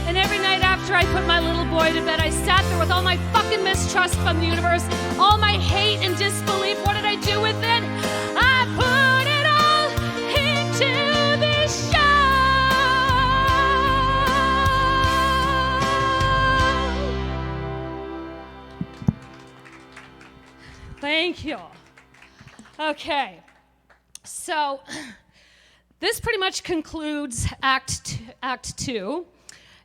And every night after I put my little boy to bed, I sat there with all my fucking mistrust from the universe, all my hate and disbelief. What did I do with it? I put it all into this show. Thank you. Okay, so this pretty much concludes Act 2.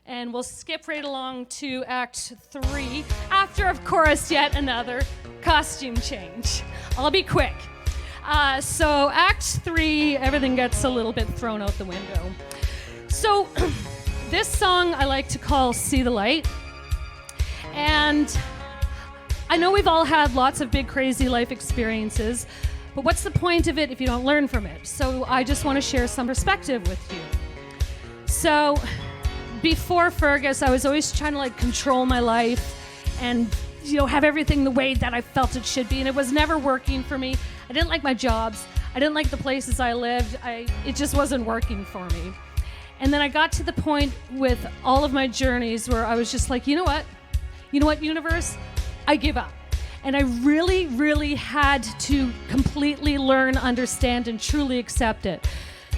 And we'll skip right along to Act 3 after, of course, yet another costume change. I'll be quick. So Act 3, everything gets a little bit thrown out the window. So this song I like to call See the Light. And I know we've all had lots of big, crazy life experiences, but what's the point of it if you don't learn from it? So I just want to share some perspective with you. So before Fergus, I was always trying to control my life and have everything the way that I felt it should be, and it was never working for me. I didn't like my jobs. I didn't like the places I lived. It just wasn't working for me. And then I got to the point with all of my journeys where I was just like, you know what, universe? I give up. And I really, really had to completely learn, understand, and truly accept it.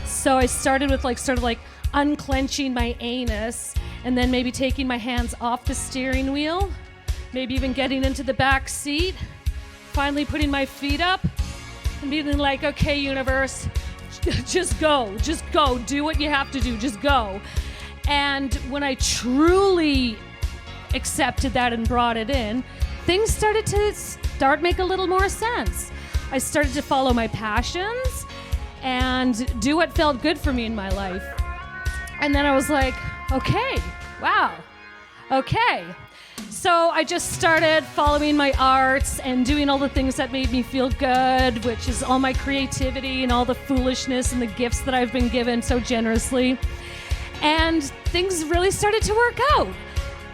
So I started with sort of unclenching my anus, and then maybe taking my hands off the steering wheel, maybe even getting into the back seat, finally putting my feet up, and being like, okay, universe, just go, do what you have to do, just go. And when I truly accepted that and brought it in, things started to make a little more sense. I started to follow my passions and do what felt good for me in my life. And then I was like, okay, wow, okay. So I just started following my arts and doing all the things that made me feel good, which is all my creativity and all the foolishness and the gifts that I've been given so generously. And things really started to work out.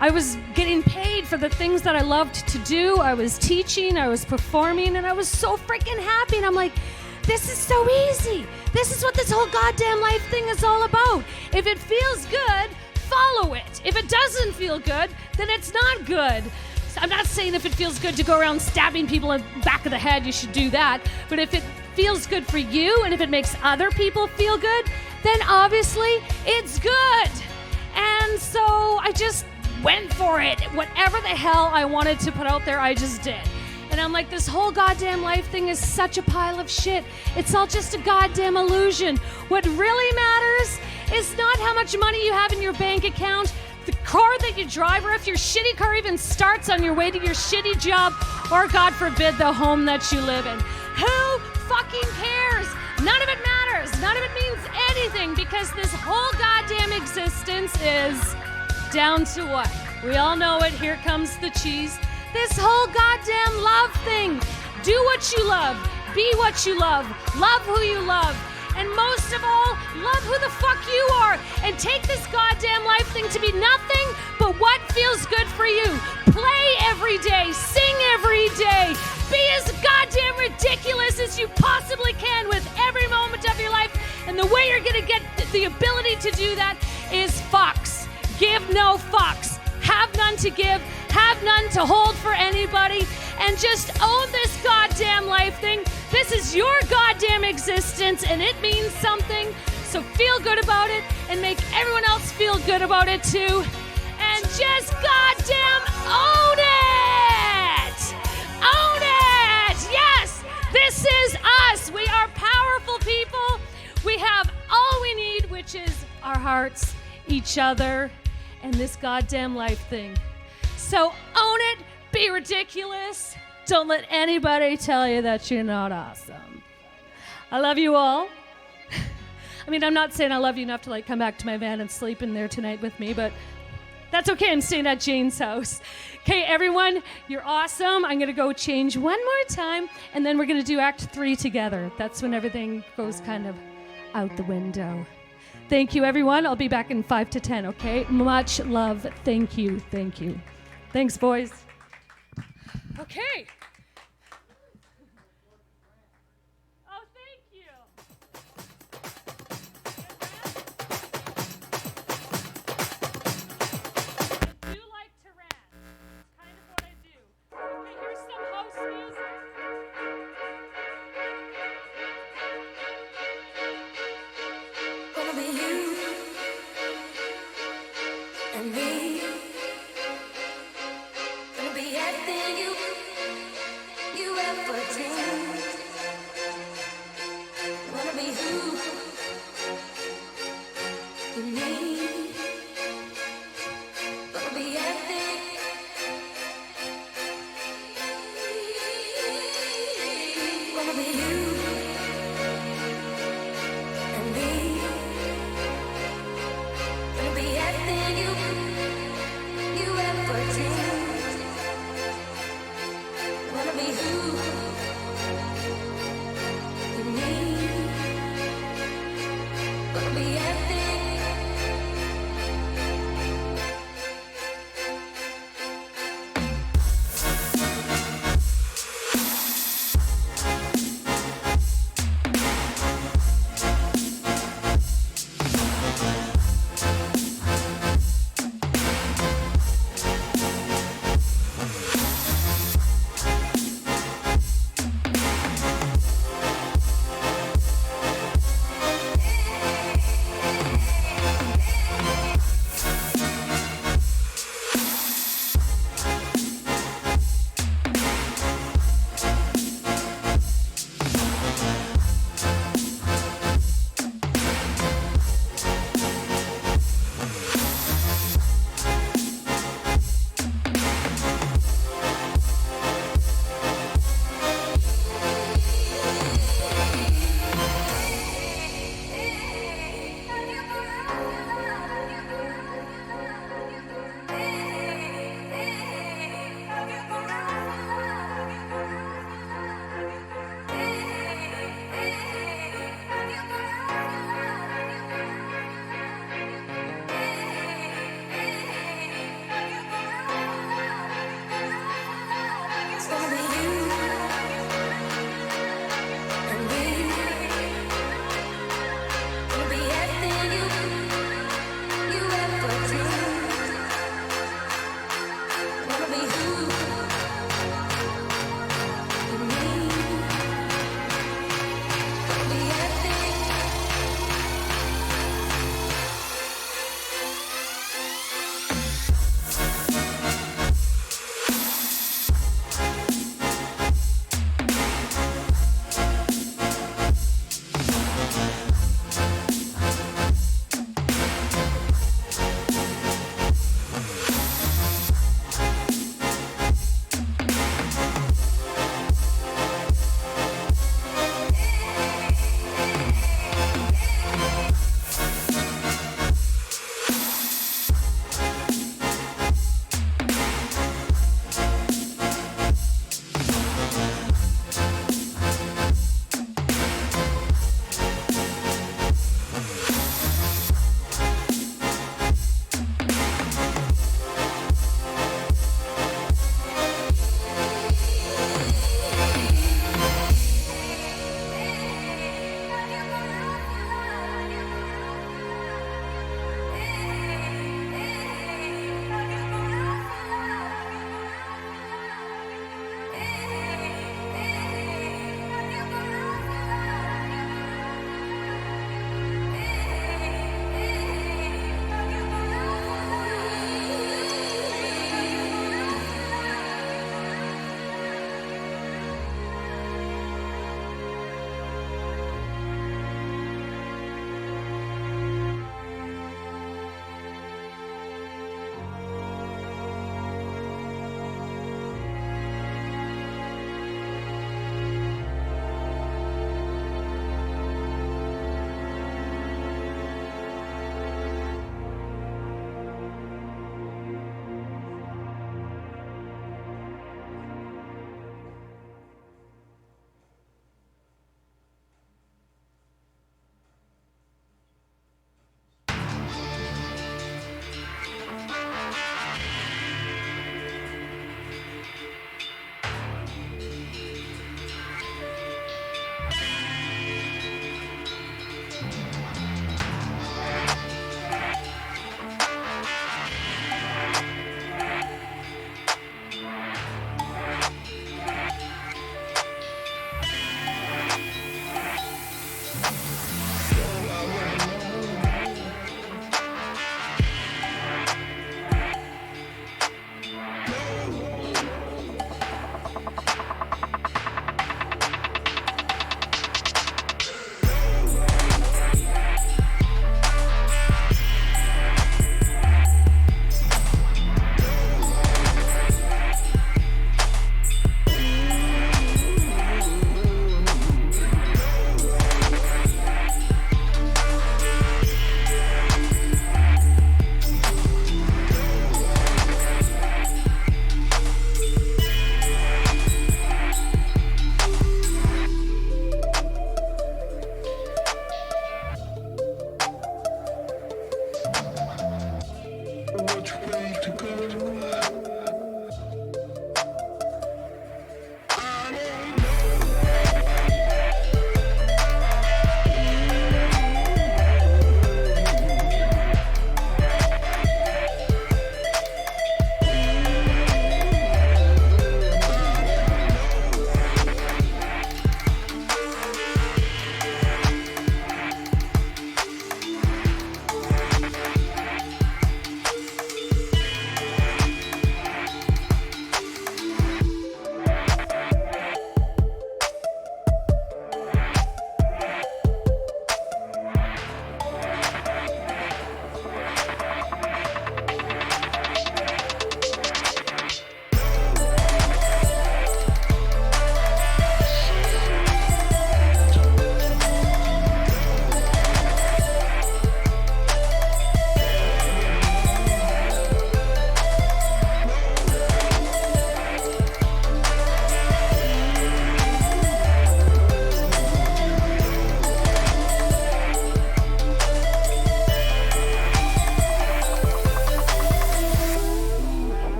I was getting paid for the things that I loved to do. I was teaching, I was performing, and I was so freaking happy. And I'm like, this is so easy. This is what this whole goddamn life thing is all about. If it feels good, follow it. If it doesn't feel good, then it's not good. So I'm not saying if it feels good to go around stabbing people in the back of the head, you should do that. But if it feels good for you and if it makes other people feel good, then obviously it's good. And so I just went for it. Whatever the hell I wanted to put out there, I just did. And I'm like, this whole goddamn life thing is such a pile of shit. It's all just a goddamn illusion. What really matters is not how much money you have in your bank account, the car that you drive, or if your shitty car even starts on your way to your shitty job, or God forbid, the home that you live in. Who fucking cares? None of it matters. None of it means anything, because this whole goddamn existence is down to what? We all know it. Here comes the cheese. This whole goddamn love thing. Do what you love. Be what you love. Love who you love. And most of all, love who the fuck you are. And take this goddamn life thing to be nothing but what feels good for you. Play every day. Sing every day. Be as goddamn ridiculous as you possibly can with every moment of your life. And the way you're going to get the ability to do that is fucks. Give no fucks. Have none to give. Have none to hold for anybody, and just own this goddamn life thing. This is your goddamn existence, and it means something. So feel good about it, and make everyone else feel good about it too. And just goddamn own it! Own it! Yes! This is us. We are powerful people. We have all we need, which is our hearts, each other, and this goddamn life thing. So own it, be ridiculous. Don't let anybody tell you that you're not awesome. I love you all. I mean, I'm not saying I love you enough to come back to my van and sleep in there tonight with me, but that's okay. I'm staying at Jane's house. Okay, everyone, you're awesome. I'm gonna go change one more time, and then we're gonna do Act 3 together. That's when everything goes kind of out the window. Thank you, everyone. I'll be back in 5 to 10, okay? Much love. Thank you. Thank you. Thanks, boys. Okay. Oh, thank you. I do like to rant. It's kind of what I do. Okay, here's some house music. Gonna be you and me. Gonna be everything you ever dreamed. Wanna be who you need. Gonna be everything. Gonna be you and me.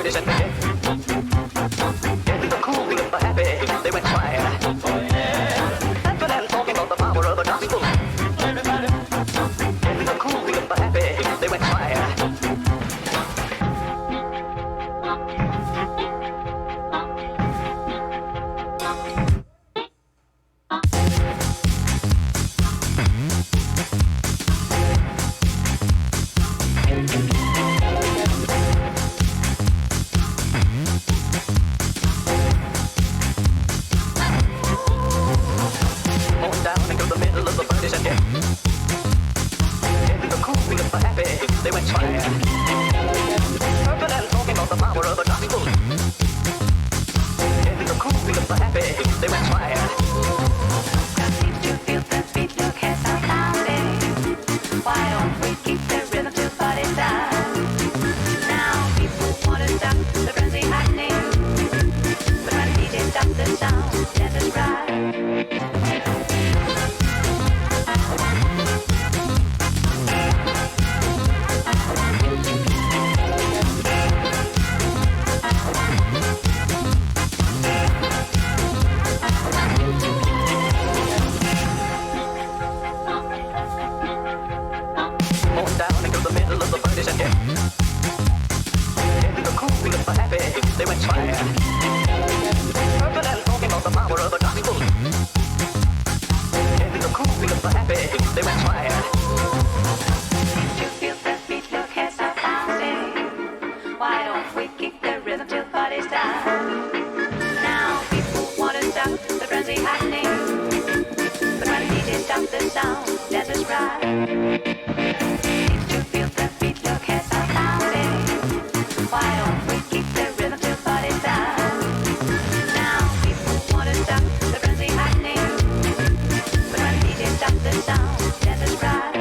birdies and in the cool beat of the happy, they went fire. Laughing and talking about the power of the gospel. In the cool beat of the happy, they went fire. Going down into the middle of the birdies and in the cool beat of the happy, they went fire. Laughing and talking about the power of the gospel. In the cool beat of the happy, they went fire. Seems to feel the beat, look at our happy. Why don't we keep the rhythm till party's done? Now people wanna stop the frenzy happening, but when the DJ stops the sound, let us ride. Going down into the middle of the birdies and in the cool beat of the happy, they went fire. Laughing and talking about the power of the gospel. In the cool beat of the happy, they went fire. Seems to feel the beat, look at our happy. Why don't we keep the rhythm till party's done? Now people wanna stop the frenzy happening, but when the DJ stops the sound, let us ride. Seems to feel the beat, look at our happy. Why don't we keep the rhythm till party's done? Now people wanna stop the frenzy happening, but when the DJ stops the sound, let us ride.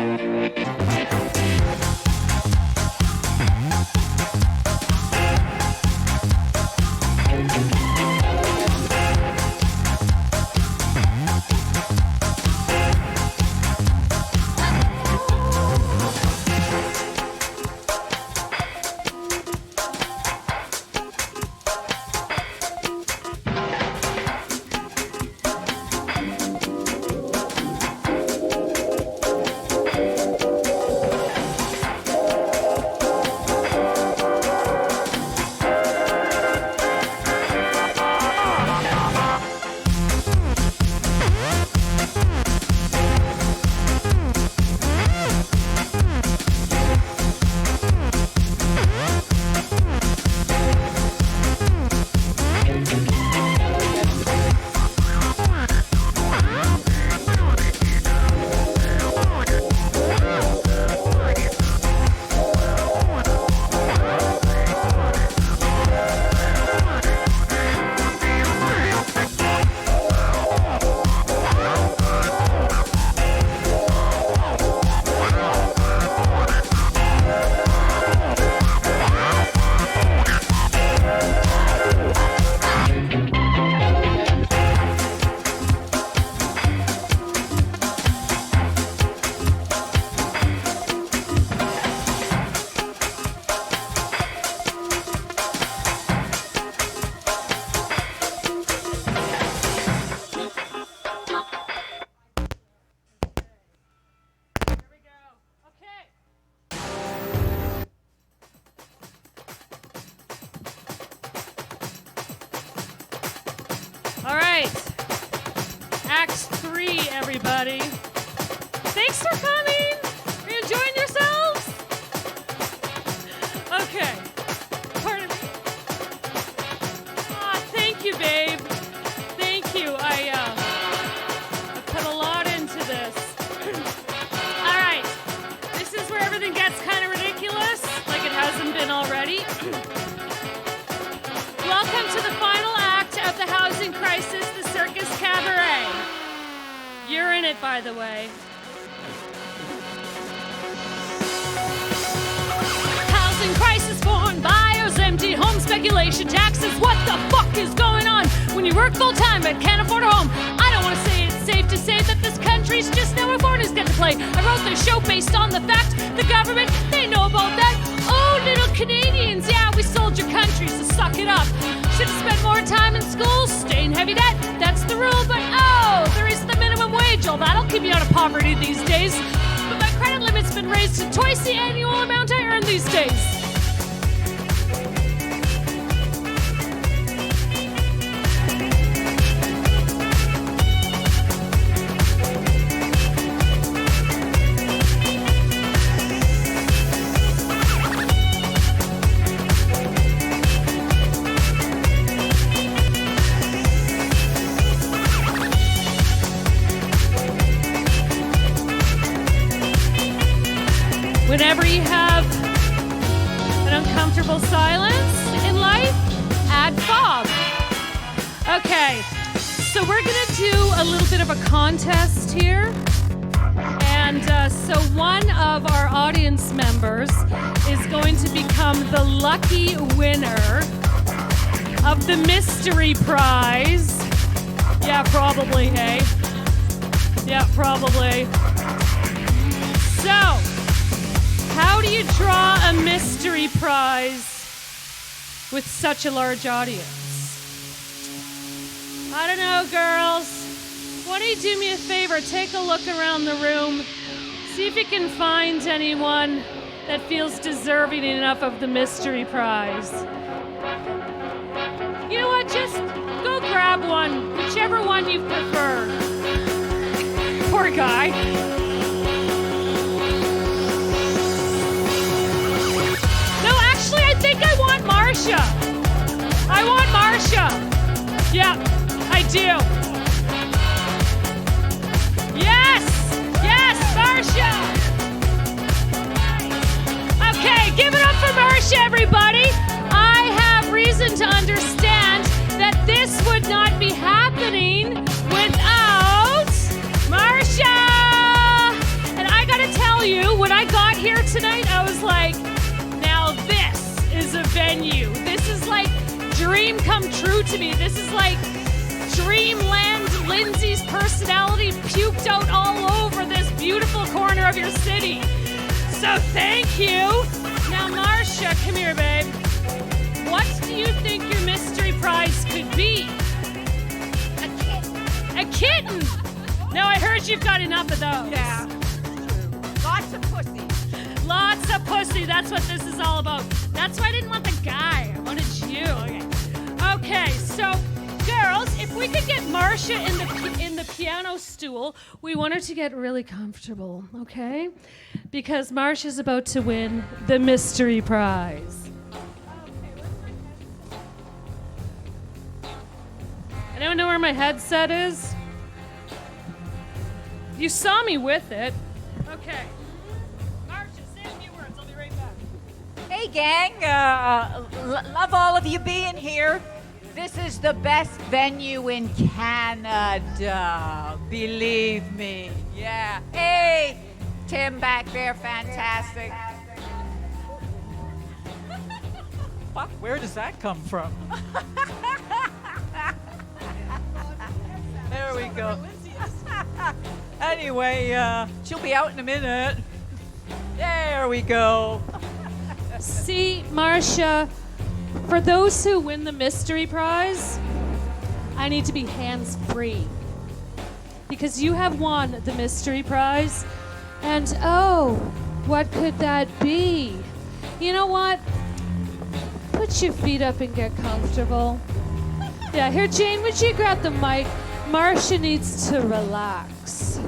All right. Act 3, everybody. Thanks for coming. Are you enjoying yourselves? Okay. Pardon me. Thank you, babe. Thank you. I put a lot into this. All right. This is where everything gets kind of ridiculous, like it hasn't been already. Welcome to the final act of the housing crisis, the Circus Cabaret. You're in it, by the way. Housing crisis born buyers, empty home speculation taxes. What the fuck is going on when you work full time but can't afford a home? I don't want to say it's safe to say that this country's just now where foreigners get to play. I wrote this show based on the fact the government, they know about that. Oh, little Canadians, yeah, we sold your country. So suck it up. Should have spent more time in school, stay in heavy debt. That's the rule, but oh, there is the minimum wage. Oh, that'll keep you out of poverty these days. But my credit limit's been raised to twice the annual amount I earn these days. Whenever you have an uncomfortable silence in life, add Bob. Okay, so we're gonna do a little bit of a contest here. And so one of our audience members is going to become the lucky winner of the mystery prize. Yeah, probably, hey? Yeah, probably. So, how do you draw a mystery prize with such a large audience? I don't know, girls. Why don't you do me a favor? Take a look around the room. See if you can find anyone that feels deserving enough of the mystery prize. You know what? Just go grab one, whichever one you prefer. Poor guy. I think I want Marcia. I want Marcia. Yeah, I do. Yes, Marcia. Okay, give it up for Marcia, everybody. I have reason to understand that this would not be happening without Marcia. And I gotta tell you, when I got here tonight, I was like, now this is a venue. This is like dream come true to me. This is like dreamland. Lindsay's personality puked out all over this beautiful corner of your city. So thank you. Now, Marcia, come here, babe. What do you think your mystery prize could be? A kitten. A kitten? No, I heard you've got enough of those. Yeah. Lots of pussy. Lots of pussy. That's what this is all about. That's why I didn't want the guy. I wanted you. Okay, so girls, if we could get Marcia in the piano stool, we want her to get really comfortable, okay? Because Marcia's about to win the mystery prize. Anyone know where my headset is? You saw me with it. Okay. Hey, gang. Love all of you being here. This is the best venue in Canada. Believe me. Yeah. Hey, Tim back there. Fantastic. Fuck, where does that come from? There we go. Anyway, she'll be out in a minute. There we go. See, Marcia, for those who win the mystery prize, I need to be hands-free. Because you have won the mystery prize, and oh, what could that be? You know what? Put your feet up and get comfortable. Yeah, here, Jane, would you grab the mic? Marcia needs to relax.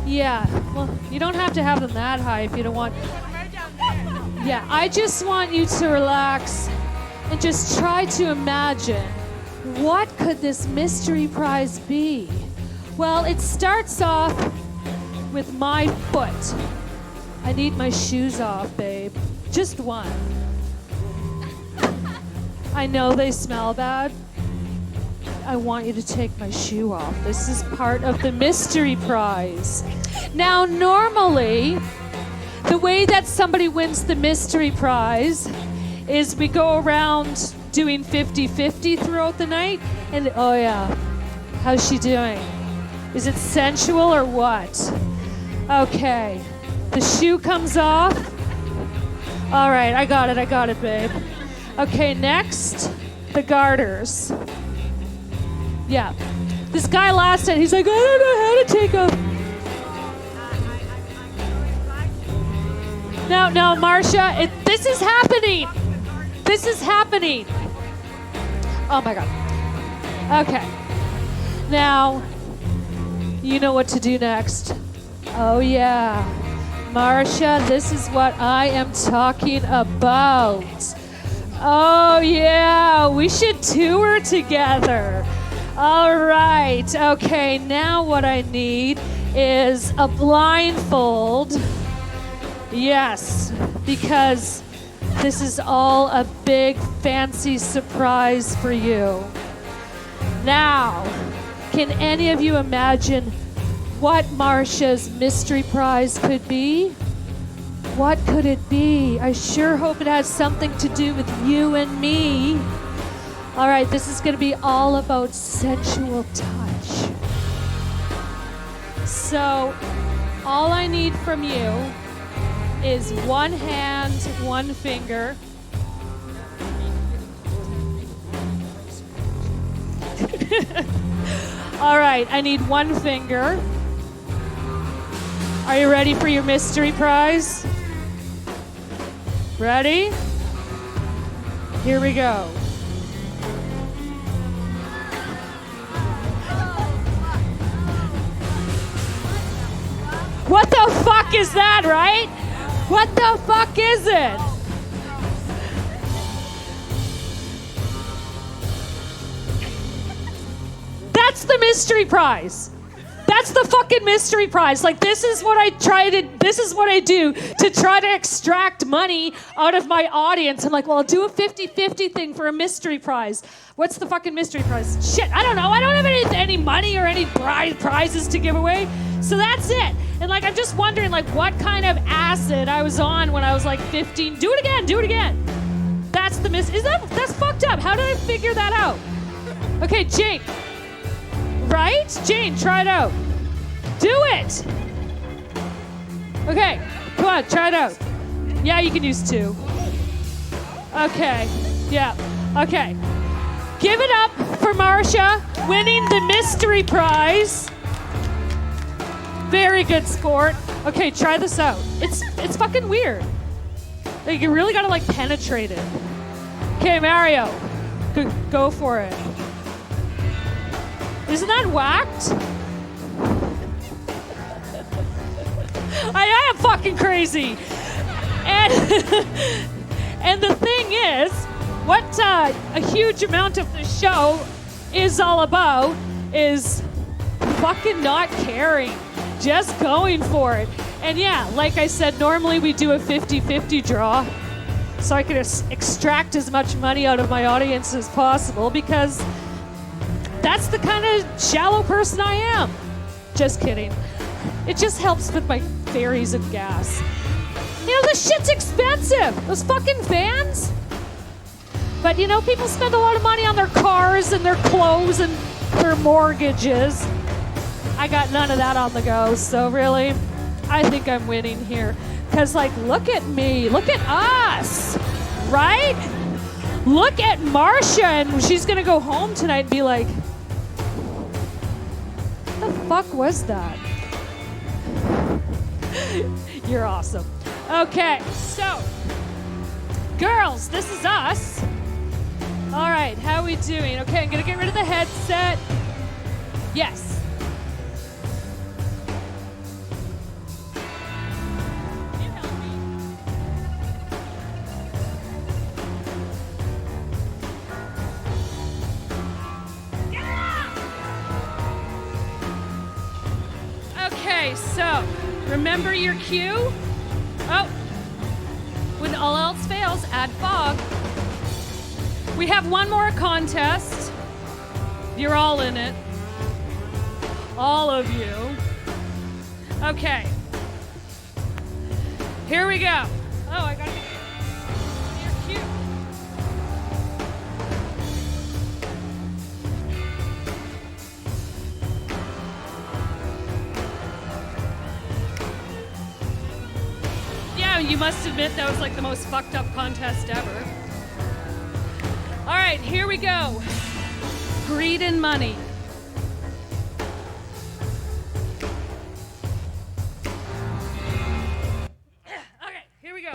Yeah, well, you don't have to have them that high if you don't want. Yeah, I just want you to relax and just try to imagine, what could this mystery prize be? Well, it starts off with my foot. I need my shoes off, babe. Just one. I know they smell bad. I want you to take my shoe off. This is part of the mystery prize. Now, normally, the way that somebody wins the mystery prize is we go around doing 50-50 throughout the night. And, oh yeah, how's she doing? Is it sensual or what? Okay, the shoe comes off. All right, I got it, babe. Okay, next, the garters. Yeah. This guy last night, he's like, I don't know how to take a... No, Marcia, this is happening. This is happening. Oh my God. Okay. Now, you know what to do next. Oh yeah. Marcia, this is what I am talking about. Oh yeah, we should tour together. All right. Okay, now what I need is a blindfold. Yes, because this is all a big fancy surprise for you. Now, can any of you imagine what Marcia's mystery prize could be? What could it be? I sure hope it has something to do with you and me. All right, this is going to be all about sensual touch. So, all I need from you is one hand, one finger. All right, I need one finger. Are you ready for your mystery prize? Ready? Here we go. What the fuck is that, right? What the fuck is it? That's the mystery prize. That's the fucking mystery prize. Like, this is what I do to try to extract money out of my audience. I'm like, well, I'll do a 50-50 thing for a mystery prize. What's the fucking mystery prize? Shit, I don't know. I don't have any money or any prizes to give away. So that's it. And like, I'm just wondering like what kind of acid I was on when I was like 15. Do it again. That's the that's fucked up. How did I figure that out? Okay, Jane. Right? Jane, try it out. Do it. Okay, come on, try it out. Yeah, you can use two. Okay, yeah, okay. Give it up for Marcia winning the mystery prize. Very good sport. Okay, try this out. It's fucking weird. Like, you really gotta like penetrate it. Okay, Mario, go for it. Isn't that whacked? I am fucking crazy. And and the thing is, what a huge amount of the show is all about is fucking not caring. Just going for it. And yeah, like I said, normally we do a 50-50 draw so I can extract as much money out of my audience as possible because that's the kind of shallow person I am. Just kidding. It just helps with my ferries of gas. You know, this shit's expensive. Those fucking vans. But you know, people spend a lot of money on their cars and their clothes and their mortgages. I got none of that on the go, so really, I think I'm winning here. Because, like, look at me. Look at us. Right? Look at Marcia, and she's going to go home tonight and be like, what the fuck was that? You're awesome. Okay, so, girls, this is us. All right, how are we doing? Okay, I'm going to get rid of the headset. Yes. Okay, so remember your cue. Oh, when all else fails, add fog. We have one more contest. You're all in it. All of you. Okay. Here we go. Oh, I got your cue. Yeah, you must admit that was like the most fucked up contest ever. All right, here we go. Greed and money. Okay, here we go.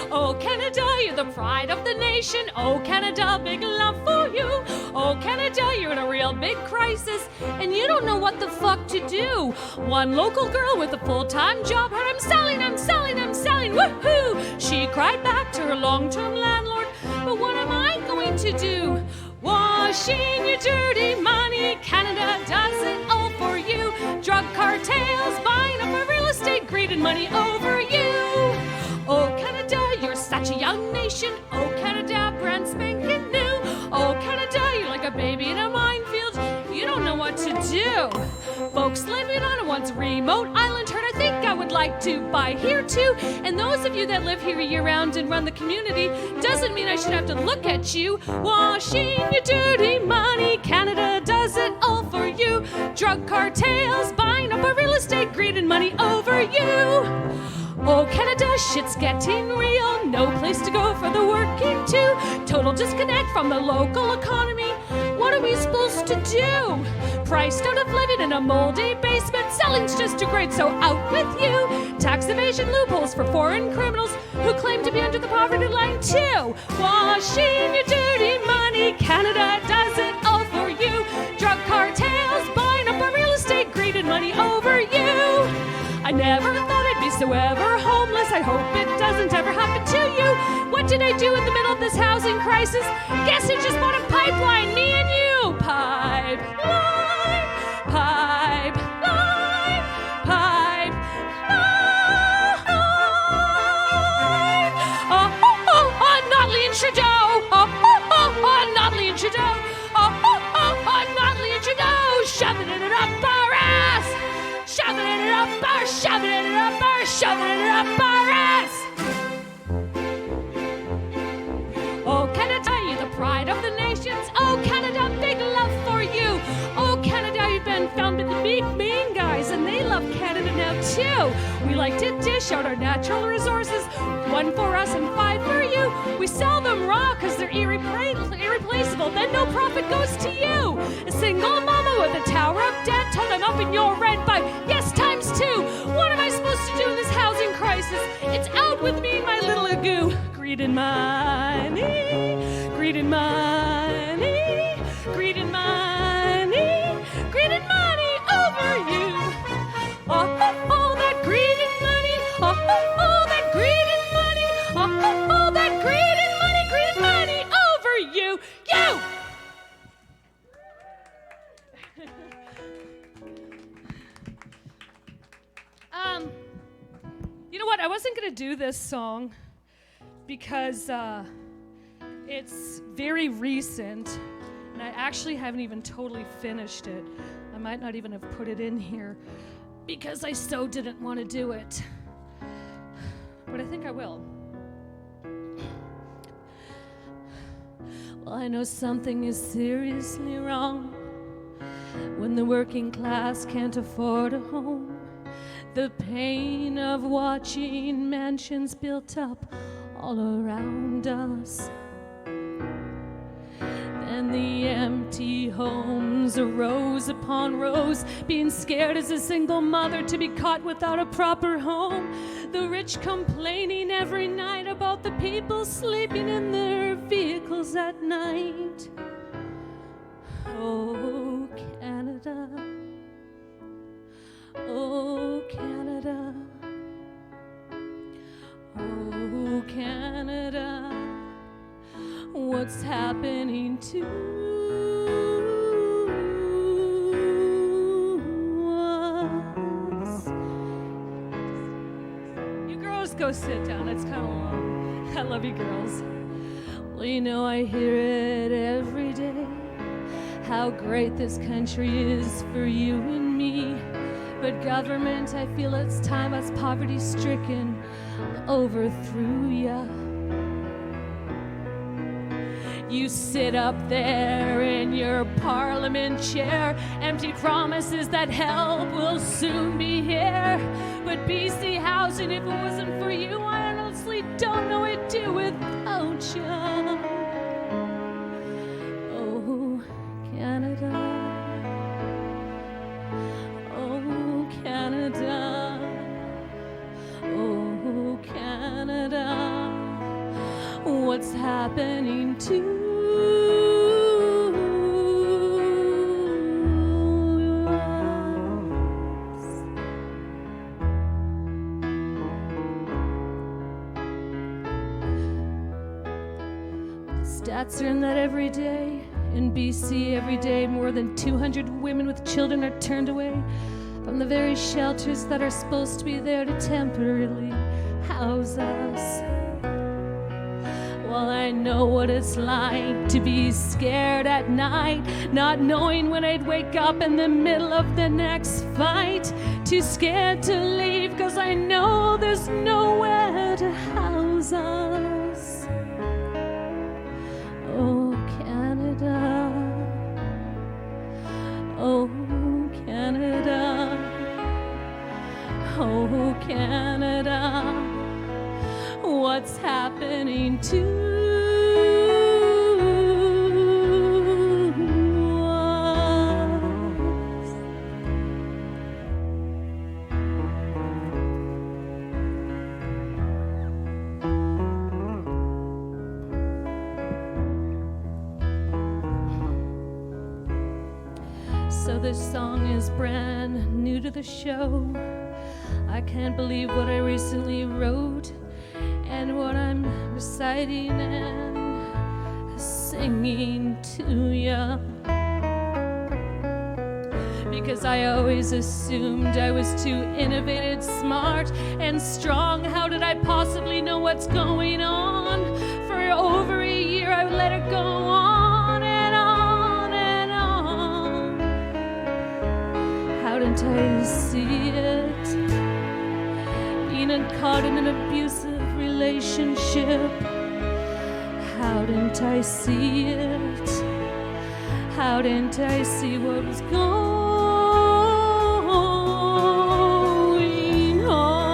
Oh, Canada, you're the pride of the nation. Oh, Canada, big love for you. Oh, Canada, you're in a real big crisis, and you don't know what the fuck to do. One local girl with a full-time job heard, I'm selling, woohoo! She cried back to her long-term landlord, but what am I going to do? Washing your dirty money, Canada does it all for you. Drug cartels buying up our real estate, greed and money over you. Oh, Canada, you're such a young nation. Oh, Canada, brand spanking new. Oh, Canada, you're like a baby in a minefield. You don't know what to do. Folks living on a once remote island heard, I think I would like to buy here too. And those of you that live here year-round and run the community, doesn't mean I should have to look at you. Washing your dirty money, Canada does it all for you. Drug cartels buying up our real estate, greed and money over you. Oh, Canada, shit's getting real. No place to go for the working too. Total disconnect from the local economy. What are we supposed to do? Priced out of living in a moldy basement. Selling's just too great, so out with you. Tax evasion loopholes for foreign criminals who claim to be under the poverty line too. Washing your dirty money, Canada does it all for you. Drug cartels buying up our real estate, greed and money over you. I never thought I'd be so ever homeless. I hope it doesn't ever happen to you. What did I do in the middle of this housing crisis? Guess I just bought a pipeline, me and you. Pipeline, pipeline, pipeline. Oh, not Lee and Trudeau. Oh, not Lee and Trudeau. Oh, not Lee and Trudeau. Shoving it up our ass. Shoving it up our, shoving it up our, shoving it up our ass. Oh, Canada, you're the pride of the nations. Oh, Canada, big love for you. Oh, Canada, you've been found by the big mean guys, and they love Canada now too. We like to dish out our natural resources, 1 for us and 5 for you. We sell them raw because they're irreplaceable. Then no profit goes to you. A single mama with a tower of debt told I'm up in your rent by yes times 2. What am I supposed to do in this housing crisis? It's out with me and my little agoo. Greed and money, greed and money, greed and money, greed and money over you. Oh, that greed and money. Oh, that greed and money. Oh, that greed and money over you. You! You know what? I wasn't going to do this song because it's very recent, and I actually haven't even totally finished it. I might not even have put it in here because I so didn't want to do it. But I think I will. Well, I know something is seriously wrong when the working class can't afford a home. The pain of watching mansions built up all around us. And the empty homes, rows upon rows, being scared as a single mother to be caught without a proper home. The rich complaining every night about the people sleeping in their vehicles at night. Oh, Canada. Oh, Canada. Oh, Canada. What's happening to us? You girls go sit down, it's kind of long. I love you girls. Well, you know I hear it every day, how great this country is for you and me. But government, I feel it's time us poverty-stricken overthrew ya. You sit up there in your parliament chair, empty promises that help will soon be here. But BC Housing, if it wasn't for you, I honestly don't know what to do without you. Oh, Canada. Oh, Canada. Oh, Canada. What's happening to us? Stats are in that every day. In BC, every day, more than 200 women with children are turned away from the very shelters that are supposed to be there to temporarily house us. Well, I know what it's like to be scared at night, not knowing when I'd wake up in the middle of the next fight. Too scared to leave, 'cause I know there's nowhere to house us. Oh, Canada. Oh, Canada. Oh, Canada. What's happening to us? So this song is brand new to the show. I can't believe what I recently wrote and what I'm reciting and singing to ya. Because I always assumed I was too innovative, smart, and strong. How did I possibly know what's going on? For over a year I would let it go on and on and on. How didn't I see it? Being caught in an abusive relationship. How didn't I see it? How didn't I see what was going on?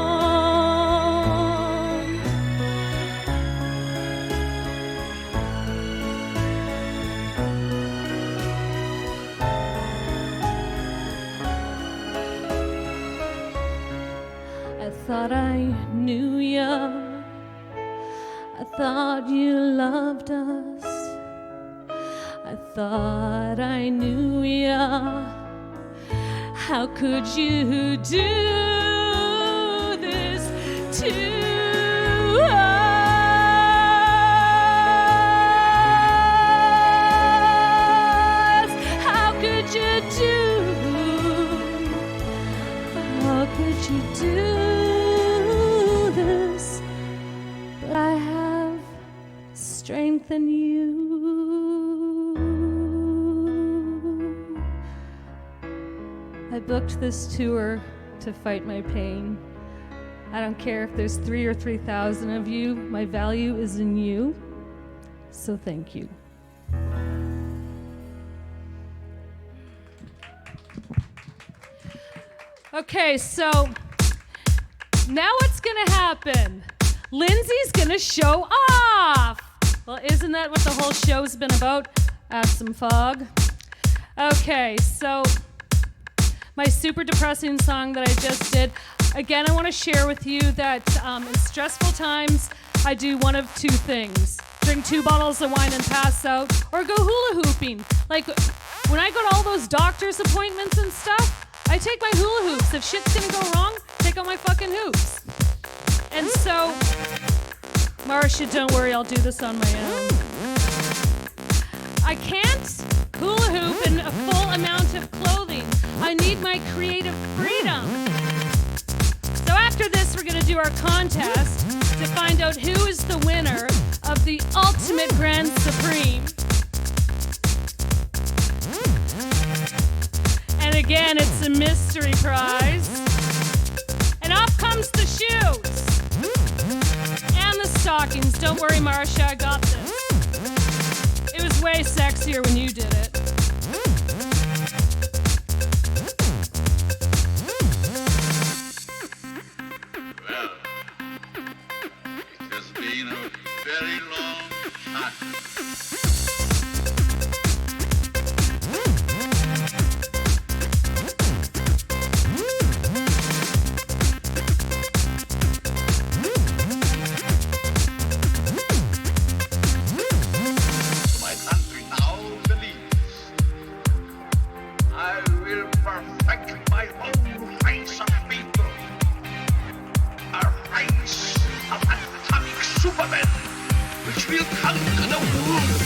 I thought I knew ya. I thought you loved us. I thought I knew ya. How could you do this to us? How could you do? How could you do this? But I have strength in you. I booked this tour to fight my pain. I don't care if there's 3,000 or 3,000 of you. My value is in you. So thank you. Okay, so now what's gonna happen? Lindsay's gonna show off. Well, isn't that what the whole show's been about? Add some fog. Okay, so my super depressing song that I just did. Again, I want to share with you that in stressful times, I do one of two things. Drink 2 bottles of wine and pass out, or go hula hooping. Like, when I go to all those doctor's appointments and stuff, I take my hula hoops. If shit's gonna go wrong, take out my fucking hoops. And so, Marcia, don't worry, I'll do this on my own. I can't hula hoop in a full amount of clothing. I need my creative freedom. So after this, we're gonna do our contest to find out who is the winner of the Ultimate Grand Supreme. And again, it's a mystery prize. And off comes the shoes. And the stockings. Don't worry, Marcia, I got this. way sexier when you did it. Well, it has been a very long time. My country now believes I will perfect my own race of people. A race of atomic supermen which will conquer the world.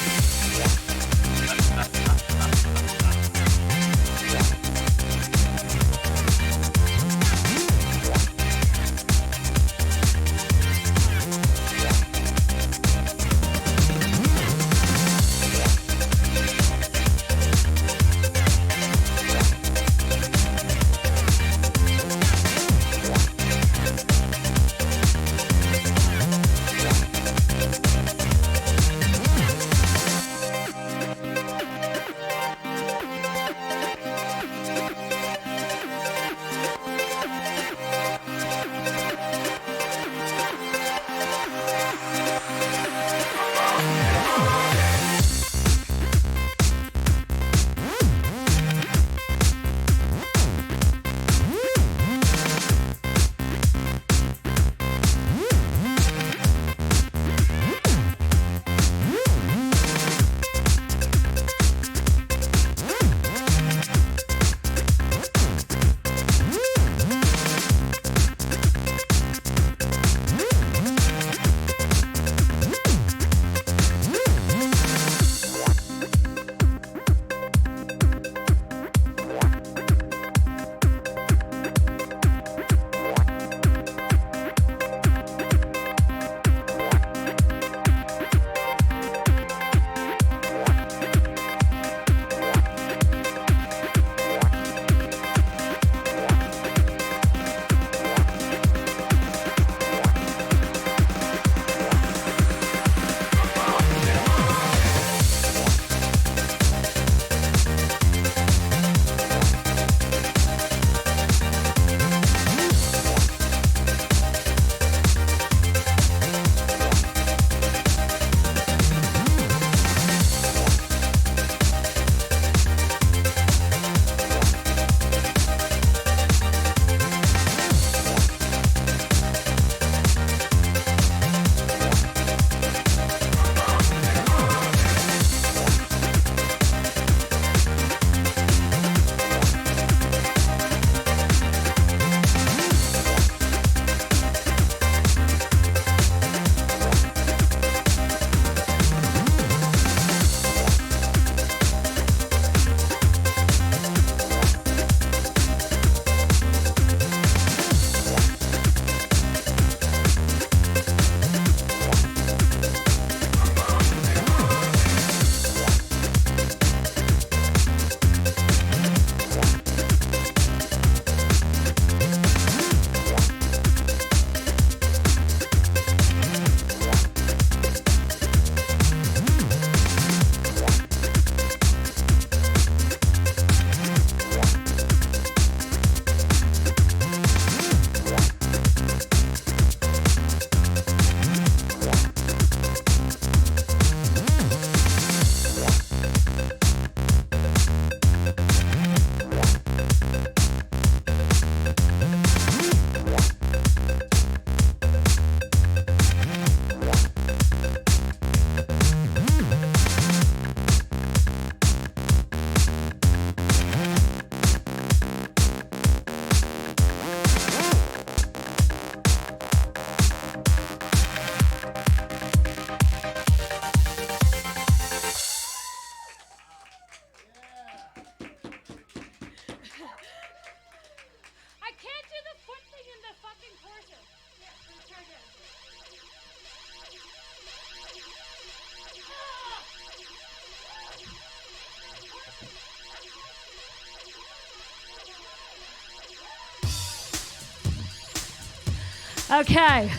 Okay.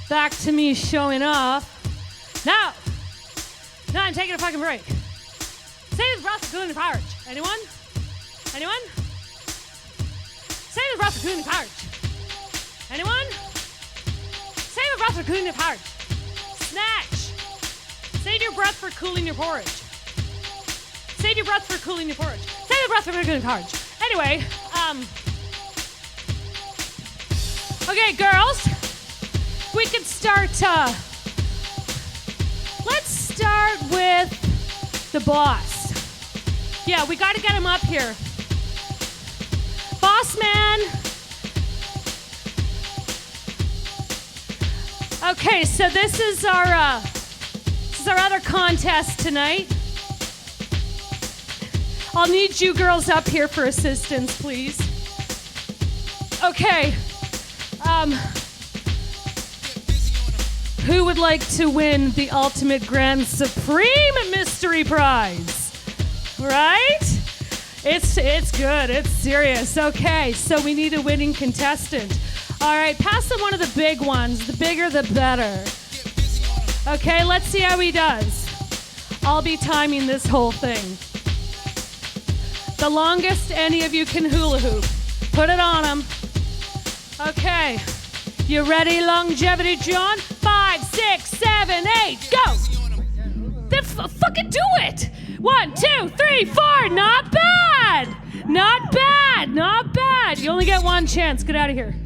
Back to me showing off. Now, No, I'm taking a fucking break. Save the broth for cooling the porridge. Anyone? Anyone? Save the broth for cooling the porridge. Anyone? Save the broth for cooling the porridge. Snatch. Save your breath for cooling your porridge. Save your breath for cooling your porridge. Save the breath for cooling your porridge. Anyway, okay, girls, we could start, let's start with the boss. Yeah, we gotta get him up here. Boss man. Okay, so this is our other contest tonight. I'll need you girls up here for assistance, please. Okay. Who would like to win the ultimate grand supreme mystery prize? Right? It's good. It's serious. Okay, so we need a winning contestant. All right, pass him one of the big ones. The bigger, the better. Okay, let's see how he does. I'll be timing this whole thing. The longest any of you can hula hoop. Put it on him. Okay. You ready, longevity, John? 5, 6, 7, 8, go! Then fucking do it! 1, 2, 3, 4. Not bad! Not bad! Not bad! You only get one chance. Get out of here.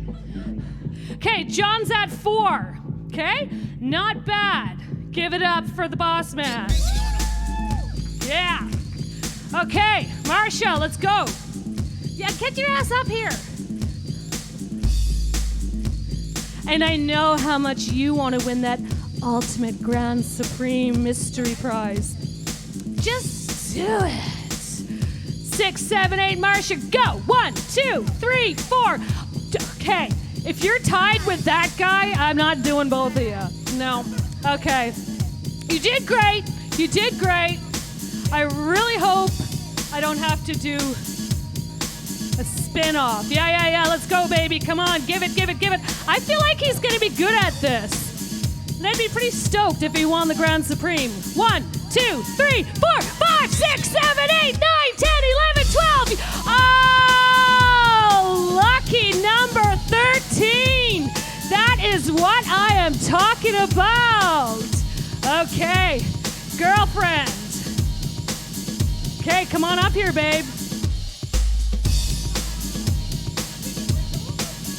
Okay, John's at 4. Okay? Not bad. Give it up for the boss man. Yeah. Okay, Marsha, let's go. Yeah, get your ass up here. And I know how much you want to win that ultimate grand supreme mystery prize. Just do it. 6, 7, 8, Marsha, go. 1, 2, 3, 4. Okay, if you're tied with that guy, I'm not doing both of you. No. Okay. You did great. You did great. I really hope I don't have to do a spin-off. Yeah. Let's go, baby. Come on. Give it. I feel like he's going to be good at this. And I'd be pretty stoked if he won the Grand Supreme. 1, 2, 3, 4, 5, 6, 7, 8, 9, 10, 11, 12. Oh, lucky number 13. That is what I am talking about. Okay, girlfriend. Okay, come on up here, babe.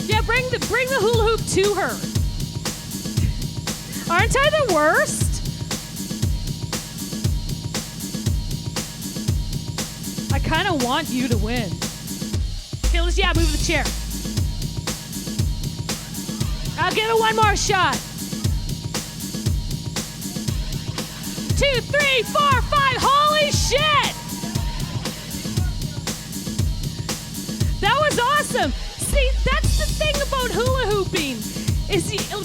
Yeah, bring the hula hoop to her. Aren't I the worst? I kind of want you to win. Okay, move the chair. I'll give it one more shot. 2, 3, 4, 5. Holy shit! That was awesome. See, that's the thing about hula hooping.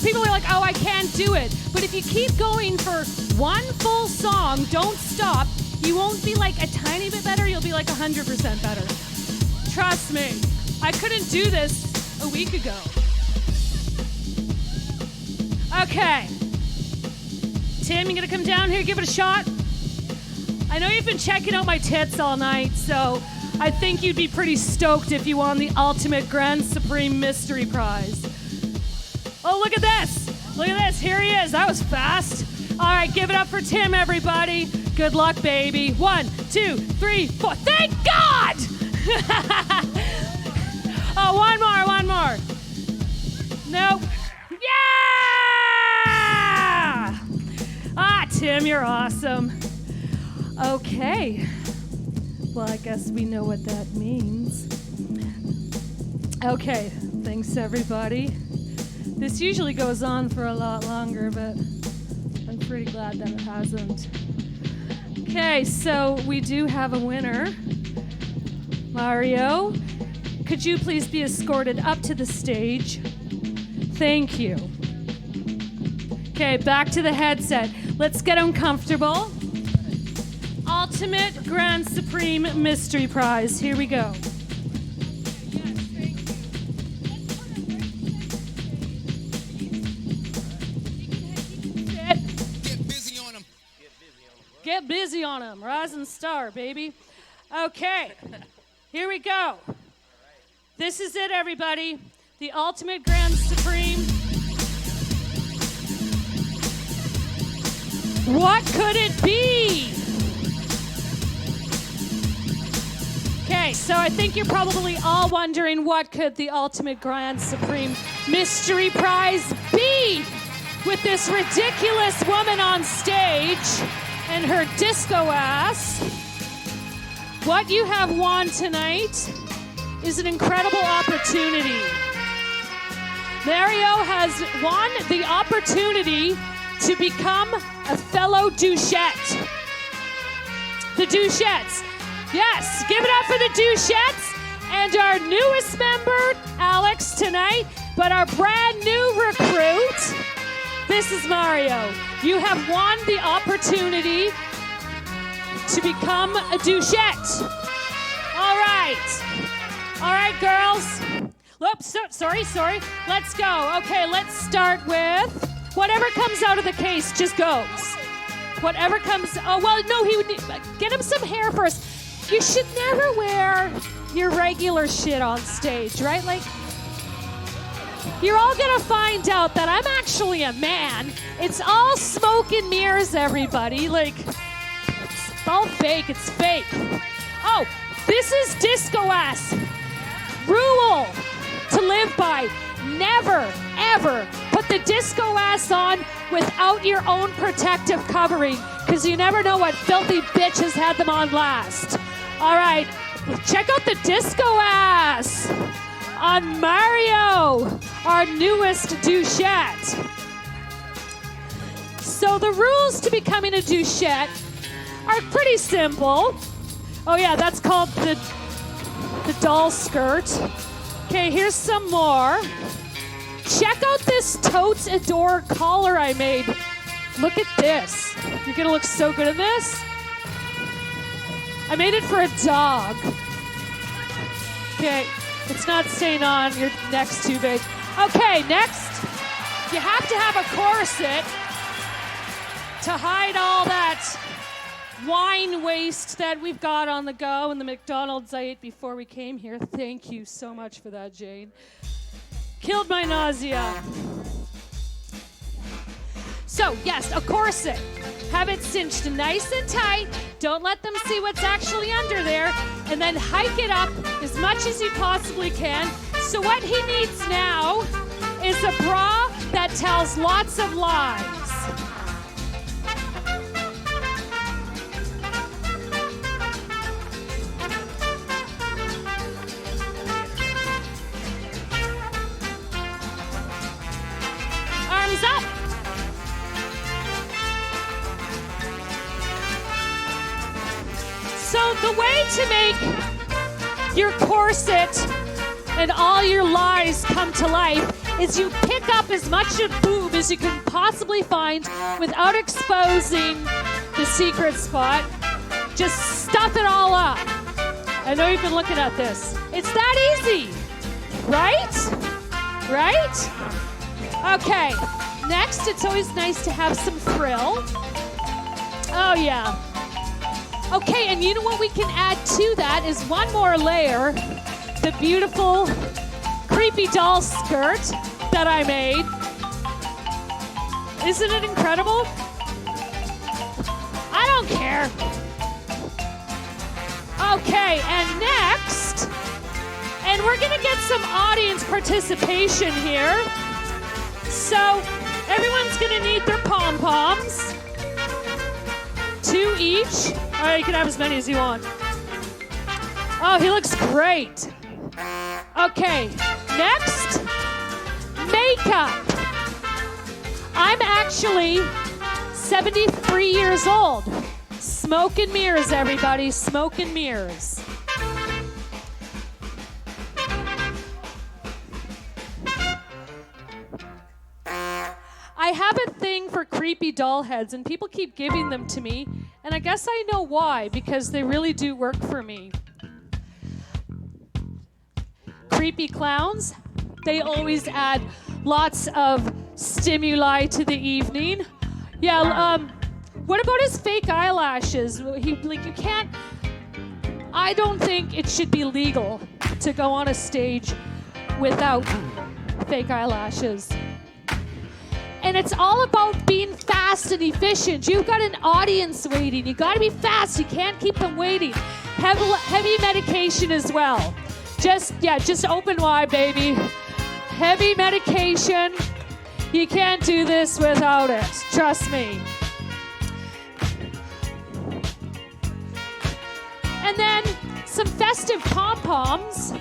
People are like, oh, I can't do it. But if you keep going for one full song, don't stop, you won't be like a tiny bit better, you'll be like 100% better. Trust me. I couldn't do this a week ago. Okay. Tim, you gonna come down here, give it a shot? I know you've been checking out my tits all night, so I think you'd be pretty stoked if you won the ultimate grand supreme mystery prize. Oh, look at this. Look at this. Here he is. That was fast. All right, give it up for Tim, everybody. Good luck, baby. 1, 2, 3, 4. Thank God! Oh, one more. Nope. Yeah! Ah, Tim, you're awesome. Okay. Well, I guess we know what that means. Okay, thanks everybody. This usually goes on for a lot longer, but I'm pretty glad that it hasn't. Okay, so we do have a winner. Mario, could you please be escorted up to the stage? Thank you. Okay, back to the headset. Let's get uncomfortable. Ultimate Grand Supreme Mystery Prize. Here we go. Get busy on them. Rising star, baby. Okay, here we go. This is it, everybody. The ultimate grand supreme. What could it be? Okay, so I think you're probably all wondering what could the ultimate grand supreme mystery prize be with this ridiculous woman on stage and her disco ass. What you have won tonight is an incredible opportunity. Mario has won the opportunity to become a fellow douchette. The douchettes. Yes, give it up for the douchettes and our newest member, Alex, tonight, but our brand new recruit. This is Mario. You have won the opportunity to become a douchette. All right, girls. Oops, sorry. Let's go. Okay, let's start with whatever comes out of the case just goes. Whatever comes. Oh well, no, he would get him some hair first. You should never wear your regular shit on stage, right? Like, you're all gonna find out that I'm actually a man. It's all smoke and mirrors, everybody. Like, it's all fake. It's fake. Oh, this is disco ass. Rule to live by. Never, ever put the disco ass on without your own protective covering, because you never know what filthy bitch has had them on last. All right, check out the disco ass on Mario, our newest douchette. So the rules to becoming a douchette are pretty simple. Oh yeah, that's called the doll skirt. Okay, here's some more. Check out this Totes Adore collar I made. Look at this. You're gonna look so good in this. I made it for a dog. Okay, it's not staying on. Your neck's too big. Okay, next, you have to have a corset to hide all that wine waste that we've got on the go and the McDonald's I ate before we came here. Thank you so much for that, Jane. Killed my nausea. So, yes, a corset. Have it cinched nice and tight. Don't let them see what's actually under there. And then hike it up as much as you possibly can. So what he needs now is a bra that tells lots of lies. Arms up. So the way to make your corset and all your lies come to life is you pick up as much of boob as you can possibly find without exposing the secret spot. Just stuff it all up. I know you've been looking at this. It's that easy, right? Right? Okay, next, it's always nice to have some frill. Oh yeah. Okay, and you know what we can add to that is one more layer. The beautiful creepy doll skirt that I made. Isn't it incredible? I don't care. Okay, and next, and we're gonna get some audience participation here. So everyone's gonna need their pom-poms. 2 each. All right, you can have as many as you want. Oh, he looks great. Okay, next, makeup. I'm actually 73 years old. Smoke and mirrors, everybody, smoke and mirrors. I have a thing for creepy doll heads, and people keep giving them to me, and I guess I know why, because they really do work for me. Creepy clowns, they always add lots of stimuli to the evening. Yeah, What about his fake eyelashes? You can't. I don't think it should be legal to go on a stage without fake eyelashes. And it's all about being fast and efficient. You've got an audience waiting. You got to be fast. You can't keep them waiting. Heavy medication as well. Just open wide, baby. Heavy medication. You can't do this without it. Trust me. And then some festive pom-poms.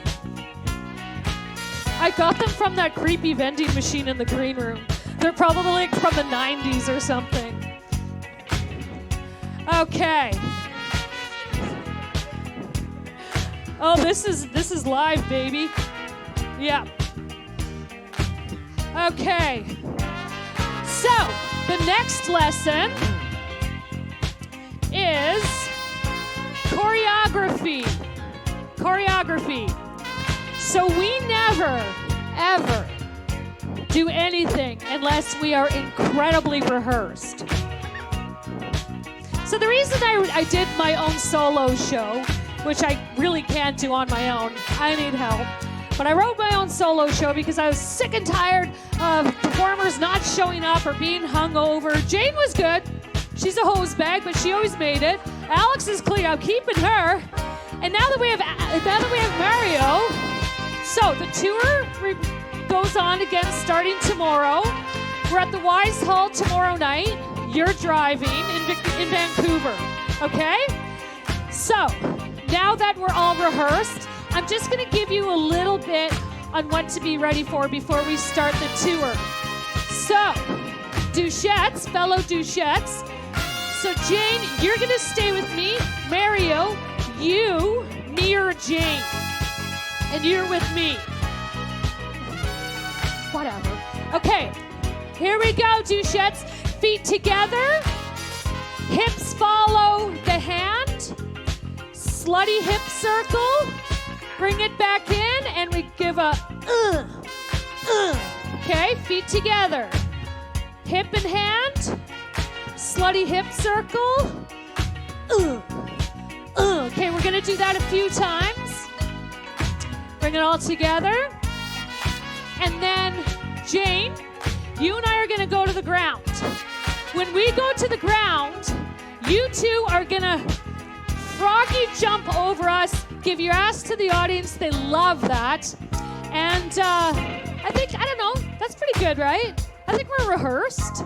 I got them from that creepy vending machine in the green room. They're probably like from the 90s or something. Okay. Oh, this is live, baby. Yeah. Okay. So, the next lesson is choreography. So we never, ever do anything unless we are incredibly rehearsed. So the reason I did my own solo show, which I really can't do on my own, I need help. But I wrote my own solo show because I was sick and tired of performers not showing up or being hungover. Jane was good. She's a hose bag, but she always made it. Alex is clear. I'm keeping her. And now that we have Mario, so the tour goes on again starting tomorrow. We're at the Wise Hall tomorrow night. You're driving in Vancouver, okay? So now that we're all rehearsed, I'm just going to give you a little bit on what to be ready for before we start the tour. So, Duchettes, fellow Duchettes. So Jane, you're going to stay with me. Mario, you mirror Jane. And you're with me. Whatever. Okay, here we go, Duchettes. Feet together. Hips follow the hand. Slutty hip circle. Bring it back in, and we give a Okay, feet together. Hip and hand. Slutty hip circle. Okay, we're gonna do that a few times. Bring it all together. And then, Jane, you and I are gonna go to the ground. When we go to the ground, you two are gonna froggy jump over us, give your ass to the audience. They love that. And I don't know, that's pretty good, right? I think we're rehearsed.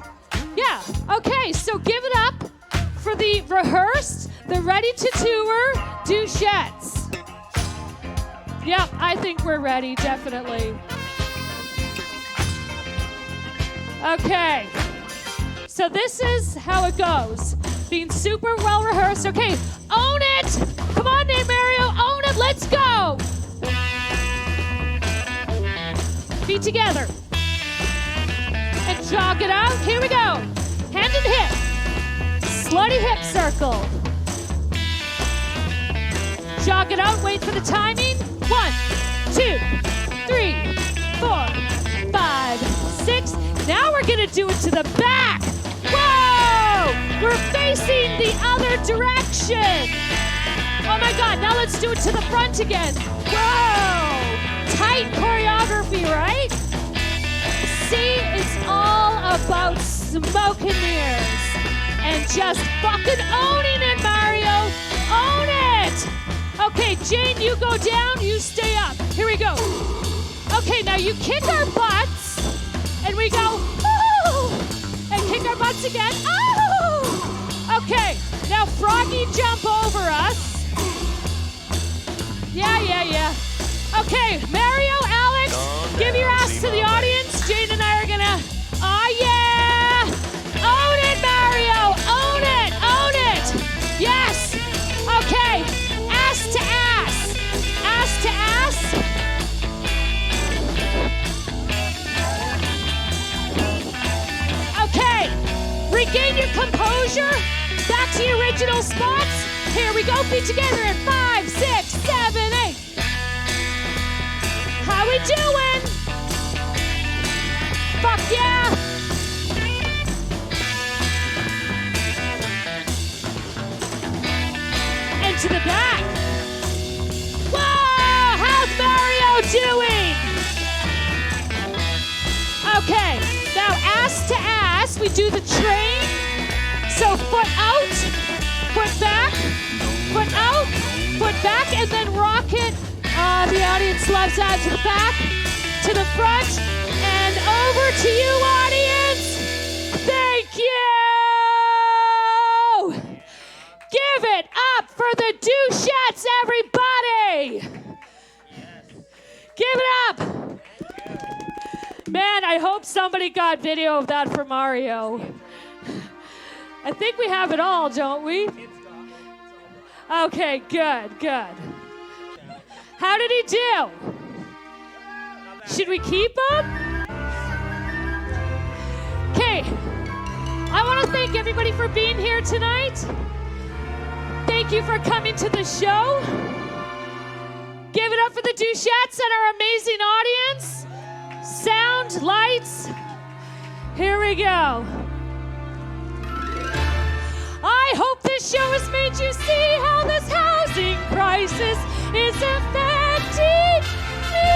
Yeah, okay, so give it up for the rehearsed, the ready to tour Duchettes. Yeah, I think we're ready, definitely. Okay, so this is how it goes. Being super well rehearsed. Okay, own it! Come on, Nate Mario, own it, let's go! Feet together. And jog it out. Here we go. Hand and hip. Slutty hip circle. Jog it out. Wait for the timing. 1, 2, 3, 4, 5, 6. Now we're going to do it to the back. Whoa! We're facing the other direction. Oh my God. Now let's do it to the front again. Whoa! Tight choreography, right? See, it's all about smoke and mirrors and just fucking owning it, Mario. Own it. Okay, Jane, you go down, you stay up. Here we go. Okay, now you kick our butts and we go, ooh, and kick our butts again. Oh! Okay, now froggy jump over us. Yeah. Okay, Mario, Alex, give your ass to the audience. Jane and I are gonna, yeah! Own it, Mario, own it, own it. Yes, okay, ass to ass, ass to ass. Okay, regain your composure, back to your original spots. Here we go, feet together in 5, 6, 7, 8. How we doing? Fuck yeah! to the back. Whoa! How's Mario doing? Okay, now ass to ass, we do the train. So foot out, foot back, foot out, foot back, and then rock it. The audience loves that. To the back, to the front, and over to you, audience. Thank you. Give it up for the douchettes, everybody. Give it up. Man, I hope somebody got video of that for Mario. I think we have it all, don't we? Okay, good. How did he do? Should we keep him? Okay, I want to thank everybody for being here tonight. Thank you for coming to the show. Give it up for the douchettes and our amazing audience. Sound, lights. Here we go. I hope this show has made you see how this housing crisis is affecting me.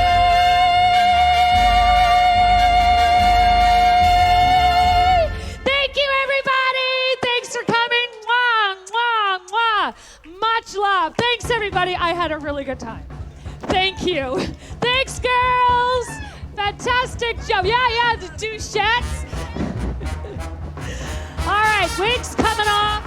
Thank you, everybody. Thanks for coming. Mwah, mwah, mwah. Much love. Thanks, everybody. I had a really good time. Thank you. Thanks, girls. Fantastic job. Yeah, the douchettes. All right, wigs coming off.